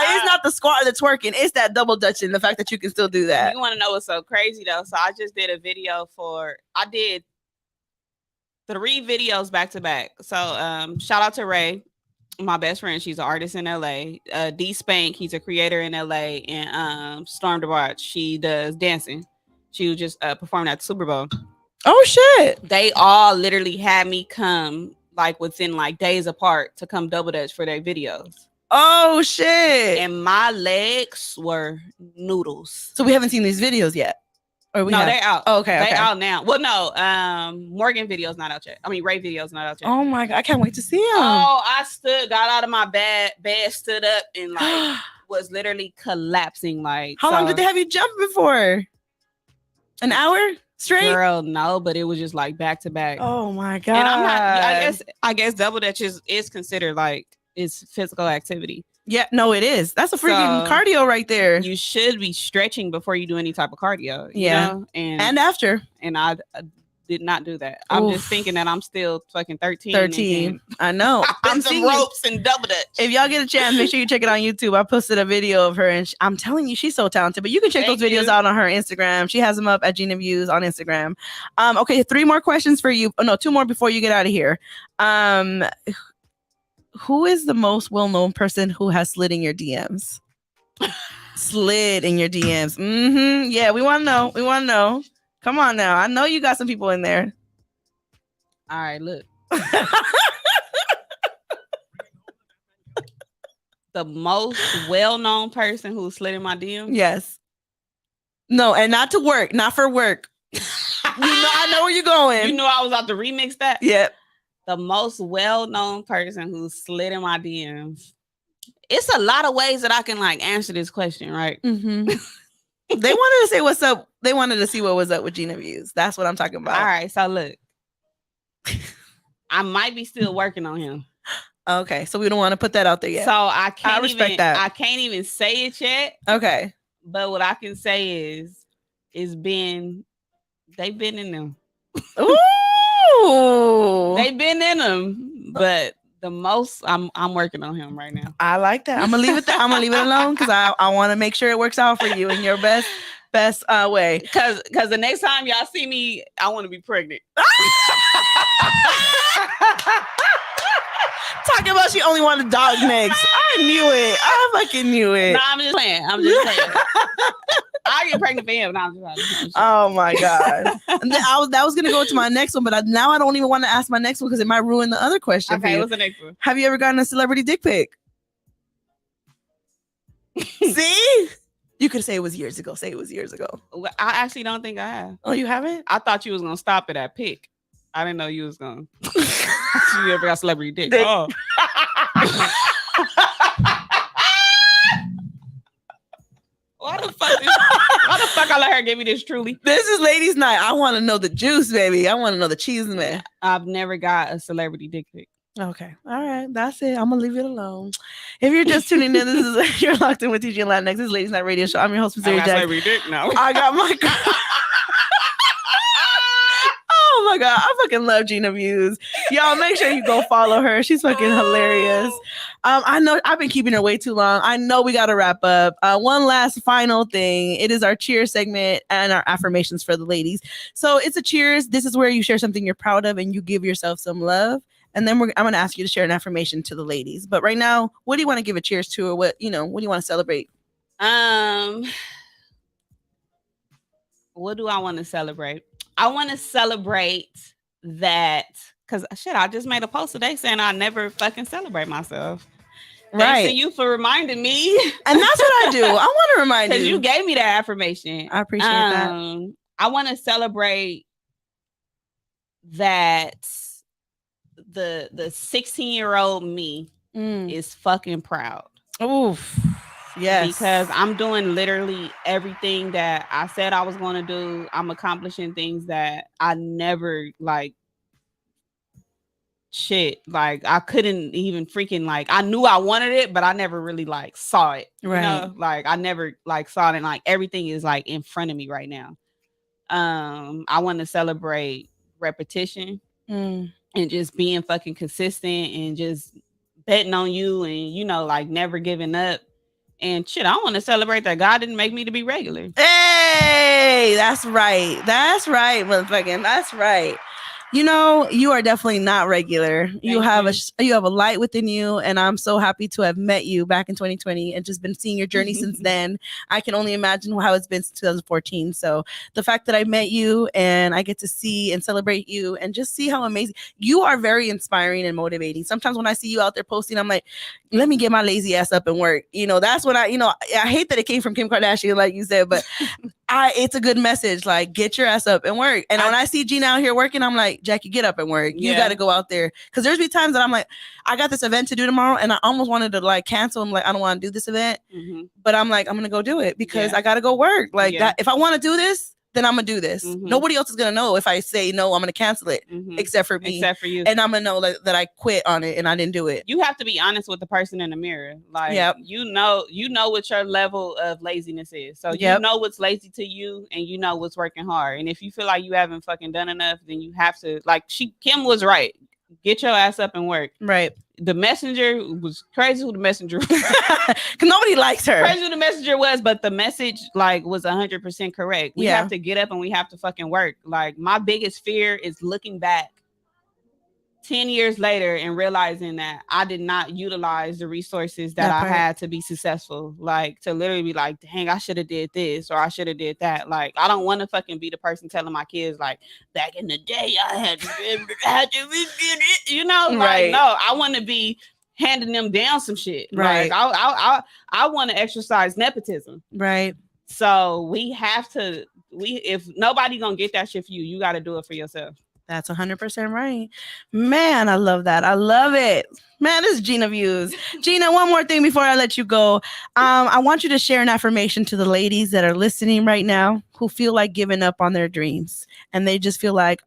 Speaker 2: It's not the squat or the twerking, it's that double dutching. The fact that you can still do that.
Speaker 3: You want to know what's so crazy though? So I just did a video I did 3 videos back to back. So shout out to Ray, my best friend. She's an artist in LA. D Spank, he's a creator in LA. And Storm DeWatch, she does dancing. She was just performing at the Super Bowl.
Speaker 2: Oh shit.
Speaker 3: They all literally had me come like within like days apart to come double dutch for their videos.
Speaker 2: Oh shit.
Speaker 3: And my legs were noodles.
Speaker 2: So we haven't seen these videos yet. Or we
Speaker 3: no,
Speaker 2: have?
Speaker 3: they're out.
Speaker 2: Oh, okay.
Speaker 3: They out now. Well, no, Morgan video's not out yet. I mean, Ray video's not out yet.
Speaker 2: Oh my god, I can't wait to see them.
Speaker 3: Oh, I got out of my bed, stood up, and like was literally collapsing. Like,
Speaker 2: how long did they have you jump before? An hour straight?
Speaker 3: Girl, no, but it was just like back to back.
Speaker 2: Oh my god.
Speaker 3: And I'm not. I guess double dutch is considered like it's physical activity.
Speaker 2: Yeah, no, it is. That's a freaking cardio right there.
Speaker 3: You should be stretching before you do any type of cardio.
Speaker 2: Yeah,
Speaker 3: you know?
Speaker 2: and after.
Speaker 3: And I did not do that. I'm just thinking that I'm still fucking 13.
Speaker 2: 13. I know.
Speaker 3: I'm some ropes and double dutch.
Speaker 2: If y'all get a chance, make sure you check it on YouTube. I posted a video of her, and I'm telling you, she's so talented. But you can check those videos out on her Instagram. She has them up at Gina Views on Instagram. Okay, 3 more questions for you. Oh no, 2 more before you get out of here. Who is the most well-known person who has slid in your DMs? Slid in your DMs. Mm-hmm. Yeah, we want to know. We want to know. Come on now. I know you got some people in there.
Speaker 3: All right, look. The most well-known person who slid in my DMs?
Speaker 2: Yes. No, and not to work. Not for work. I know where you're going.
Speaker 3: You know I was about to remix that?
Speaker 2: Yep.
Speaker 3: The most well-known person who slid in my DMs. It's a lot of ways that I can like answer this question, right?
Speaker 2: Mm-hmm. They wanted to say what's up. They wanted to see what was up with Gina Views. That's what I'm talking about.
Speaker 3: All right, so look. I might be still working on him.
Speaker 2: Okay, so we don't want to put that out there yet.
Speaker 3: So I
Speaker 2: respect that.
Speaker 3: I can't even say it yet.
Speaker 2: Okay.
Speaker 3: But what I can say is they've been in them.
Speaker 2: Ooh.
Speaker 3: They've been in them, but the most I'm working on him right now.
Speaker 2: I like that. I'm gonna leave it there. I'm gonna leave it alone because I want to make sure it works out for you in your best way.
Speaker 3: Because the next time y'all see me, I want to be pregnant.
Speaker 2: Talking about she only wanted dog next. I knew it. I fucking knew it.
Speaker 3: No, I'm just playing. I get pregnant for him. No, I'm just
Speaker 2: oh my god! And then that was gonna go to my next one, but now I don't even want to ask my next one because it might ruin the other question.
Speaker 3: Okay, what's the next one?
Speaker 2: Have you ever gotten a celebrity dick pic? See, you could say it was years ago. Say it was years ago.
Speaker 3: I actually don't think I have.
Speaker 2: Oh, you haven't?
Speaker 3: I thought you was gonna stop at that pic. I didn't know you was gonna. You ever got celebrity dick? Oh. Why the fuck I let her give me this truly?
Speaker 2: This is ladies' night. I want to know the juice, baby. I want to know the chisme.
Speaker 3: I've never got a celebrity dick pic.
Speaker 2: Okay. All right. That's it. I'm going to leave it alone. If you're just tuning in, you're locked in with TG and Latinx. This is Ladies Night Radio Show. I'm your host, Missouri Jack.
Speaker 3: Celebrity dick now.
Speaker 2: I got my... Oh my god, I fucking love Gina Views. Y'all make sure you go follow her. She's fucking hilarious. I know I've been keeping her way too long. I know we gotta wrap up. One last final thing. It is our cheers segment and our affirmations for the ladies. So it's a cheers. This is where you share something you're proud of and you give yourself some love. And then I'm gonna ask you to share an affirmation to the ladies. But right now, what do you want to give a cheers to, or what do you want to celebrate?
Speaker 3: What do I want to celebrate? I want to celebrate that because shit, I just made a post today saying I never fucking celebrate myself.
Speaker 2: Right.
Speaker 3: Thanks to you for reminding me.
Speaker 2: And that's what I do. I want to remind you.
Speaker 3: Because you gave me that affirmation.
Speaker 2: I appreciate that.
Speaker 3: I want to celebrate that the 16-year-old me is fucking proud.
Speaker 2: Oof. Yes.
Speaker 3: Because I'm doing literally everything that I said I was going to do. I'm accomplishing things that I never I couldn't even freaking I knew I wanted it, but I never really saw it.
Speaker 2: Right.
Speaker 3: You know? I never saw it, and everything is in front of me right now. I want to celebrate repetition and just being fucking consistent and just betting on you and never giving up. And shit, I want to celebrate that God didn't make me to be regular.
Speaker 2: Hey, that's right. That's right, motherfucking. That's right. You know, you are definitely not regular. You have
Speaker 3: you.
Speaker 2: you have a light within you, and I'm so happy to have met you back in 2020 and just been seeing your journey since then. I can only imagine how it's been since 2014. So the fact that I met you and I get to see and celebrate you and just see how amazing you are, very inspiring and motivating. Sometimes when I see you out there posting, I'm like, let me get my lazy ass up and work. You know, that's when I hate that it came from Kim Kardashian, like you said, but it's a good message. Like, get your ass up and work. And when I see Gina out here working, I'm like, Jackie, get up and work. You got to go out there. Because there's be times that I'm like, I got this event to do tomorrow, and I almost wanted to like cancel. I'm like, I don't want to do this event, but I'm like, I'm gonna go do it because I got to go work. Like that. If I want to do this, then I'm gonna do this. Nobody else is gonna know if I say no, I'm gonna cancel it, except for me,
Speaker 3: except for you.
Speaker 2: And I'm gonna know that I quit on it and I didn't do it.
Speaker 3: You have to be honest with the person in the mirror. Like, you know what your level of laziness is. So you know what's lazy to you, and you know what's working hard. And if you feel like you haven't fucking done enough, then you have to. Like, Kim was right. Get your ass up and work.
Speaker 2: Right.
Speaker 3: The messenger was crazy who the messenger was.
Speaker 2: Because nobody likes her.
Speaker 3: Crazy who the messenger was, but the message like was 100% correct. We have to get up and we have to fucking work. Like, my biggest fear is looking back 10 years later and realizing that I did not utilize the resources that I had to be successful. Like, to literally be like, dang, I should have did this or I should have did that. Like, I don't want to fucking be the person telling my kids like, back in the day I had to it, you know, like, no, I want to be handing them down some shit. Right. Like, I want to exercise nepotism.
Speaker 2: Right.
Speaker 3: So we have to, if nobody gonna get that shit for you, you got to do it for yourself.
Speaker 2: That's 100% right. Man, I love that. I love it. Man, this is Gina Views. Gina, one more thing before I let you go. I want you to share an affirmation to the ladies that are listening right now who feel like giving up on their dreams. And they just feel like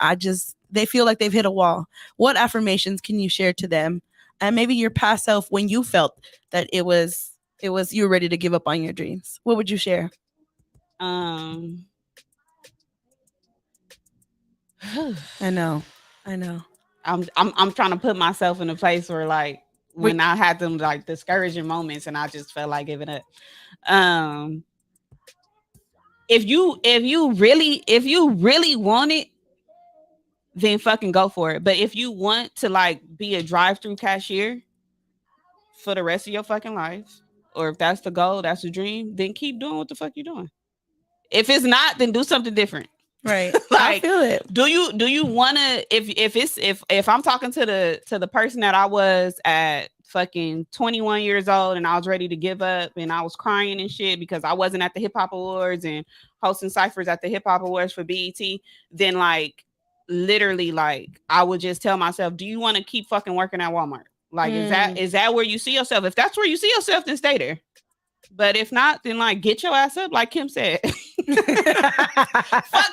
Speaker 2: they feel like they've hit a wall. What affirmations can you share to them? And maybe your past self when you felt that it was you were ready to give up on your dreams. What would you share? I know.
Speaker 3: I'm trying to put myself in a place where, like, when I had them like discouraging moments and I just felt like giving up. If you really want it, then fucking go for it. But if you want to like be a drive-through cashier for the rest of your fucking life, or if that's the goal, that's the dream, then keep doing what the fuck you're doing. If it's not, then do something different.
Speaker 2: Right.
Speaker 3: Like,
Speaker 2: I feel it.
Speaker 3: Do you want to, if I'm talking to the person that I was at fucking 21 years old and I was ready to give up and I was crying and shit because I wasn't at the Hip Hop Awards and hosting ciphers at the Hip Hop Awards for BET, then like literally like I would just tell myself, do you want to keep fucking working at Walmart? Like, is that where you see yourself? If that's where you see yourself, then stay there. But if not, then like get your ass up, like Kim said. Fuck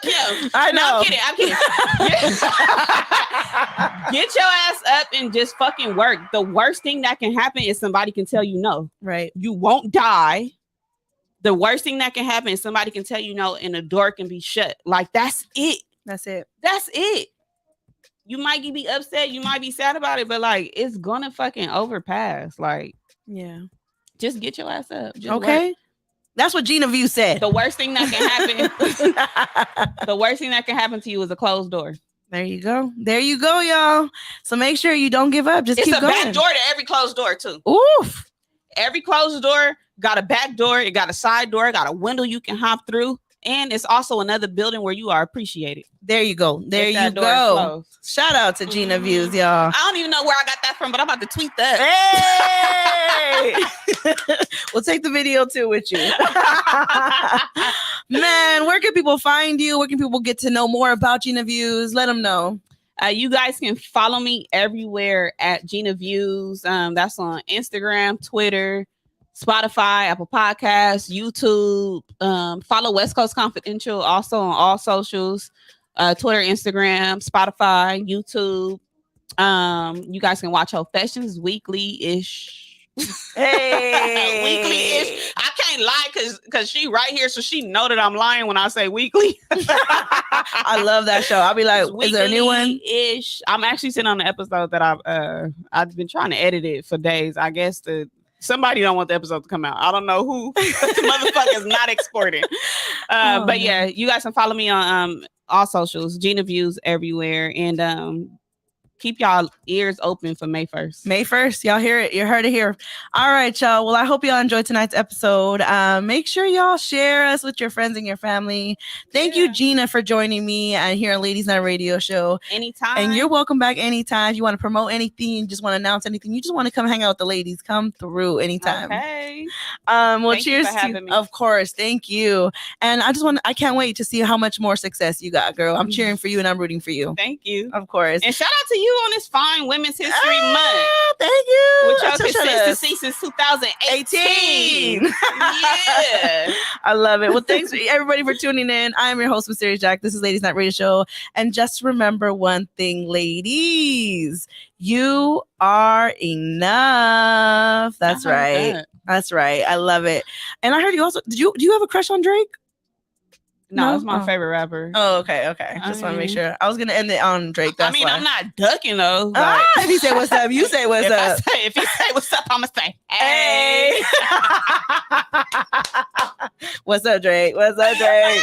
Speaker 3: Kim.
Speaker 2: I know.
Speaker 3: No, I'm kidding. Get your ass up and just fucking work. The worst thing that can happen is somebody can tell you no.
Speaker 2: Right.
Speaker 3: You won't die. The worst thing that can happen is somebody can tell you no and the door can be shut. Like, that's it.
Speaker 2: That's it.
Speaker 3: That's it. You might be upset. You might be sad about it, but like, it's gonna fucking overpass. Like,
Speaker 2: yeah.
Speaker 3: Just get your ass up. Just
Speaker 2: okay.
Speaker 3: Work.
Speaker 2: That's what Gina Views said.
Speaker 3: The worst thing that can happen. The worst thing that can happen to you is a closed door.
Speaker 2: There you go. There you go, y'all. So make sure you don't give up. Just keep going.
Speaker 3: It's a back door to every closed door too.
Speaker 2: Oof.
Speaker 3: Every closed door got a back door. It got a side door. It got a window you can hop through. And it's also another building where you are appreciated.
Speaker 2: There you go. There you go. Shout out to Gina Views, y'all.
Speaker 3: I don't even know where I got that from, but I'm about to tweet that.
Speaker 2: Hey! We'll take the video too with you. Man, where can people find you? Where can people get to know more about Gina Views? Let them know.
Speaker 3: You guys can follow me everywhere at Gina Views. That's on Instagram, Twitter, Spotify, Apple Podcasts, YouTube. Follow West Coast Confidential also on all socials, Twitter, Instagram, Spotify, YouTube. You guys can watch Confessions weekly-ish.
Speaker 2: Hey,
Speaker 3: weekly-ish. I can't lie because she right here, so she know that I'm lying when I say weekly.
Speaker 2: I love that show. I'll be like, is there a new one?
Speaker 3: Ish. I'm actually sitting on the episode that I've been trying to edit it for days. I guess somebody don't want the episode to come out. I don't know who. The motherfucker is not exporting. But yeah, you guys can follow me on all socials, Gina Views everywhere, and keep y'all ears open for May 1st.
Speaker 2: May 1st. Y'all hear it. You heard it here. All right, y'all. Well, I hope y'all enjoyed tonight's episode. Make sure y'all share us with your friends and your family. Thank you, Gina, for joining me here on Ladies Night Radio Show.
Speaker 3: Anytime.
Speaker 2: And you're welcome back anytime. If you want to promote anything, you just want to announce anything, you just want to come hang out with the ladies, come through anytime.
Speaker 3: Okay.
Speaker 2: Well,
Speaker 3: thank
Speaker 2: cheers
Speaker 3: you for having me.
Speaker 2: Of course. Thank you. And I can't wait to see how much more success you got, girl. I'm cheering for you and I'm rooting for you.
Speaker 3: Thank you.
Speaker 2: Of course.
Speaker 3: And shout out to you on this fine Women's History Month.
Speaker 2: Thank you.
Speaker 3: Which y'all consistency since 2018. Yeah.
Speaker 2: I love it. Well, thanks everybody for tuning in. I am your host, Mysterious Jack. This is Ladies Night Radio Show. And just remember one thing, ladies. You are enough. That's right. That's right. I love it. And I heard you also, do you have a crush on Drake?
Speaker 3: No, it's my favorite rapper.
Speaker 2: Oh, okay. Just want to make sure. I was gonna end it on Drake. That's why.
Speaker 3: I'm not ducking though.
Speaker 2: If he say what's up, you say what's up.
Speaker 3: If he say what's up, I'ma say hey.
Speaker 2: What's up, Drake? What's up, Drake?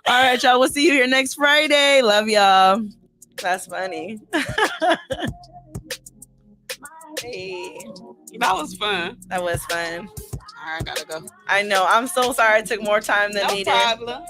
Speaker 2: All right, y'all. We'll see you here next Friday. Love y'all. That's funny. Hey.
Speaker 3: That was fun.
Speaker 2: That was fun.
Speaker 3: All right, I gotta go.
Speaker 2: I know. I'm so sorry it took more time than needed.
Speaker 3: No problem.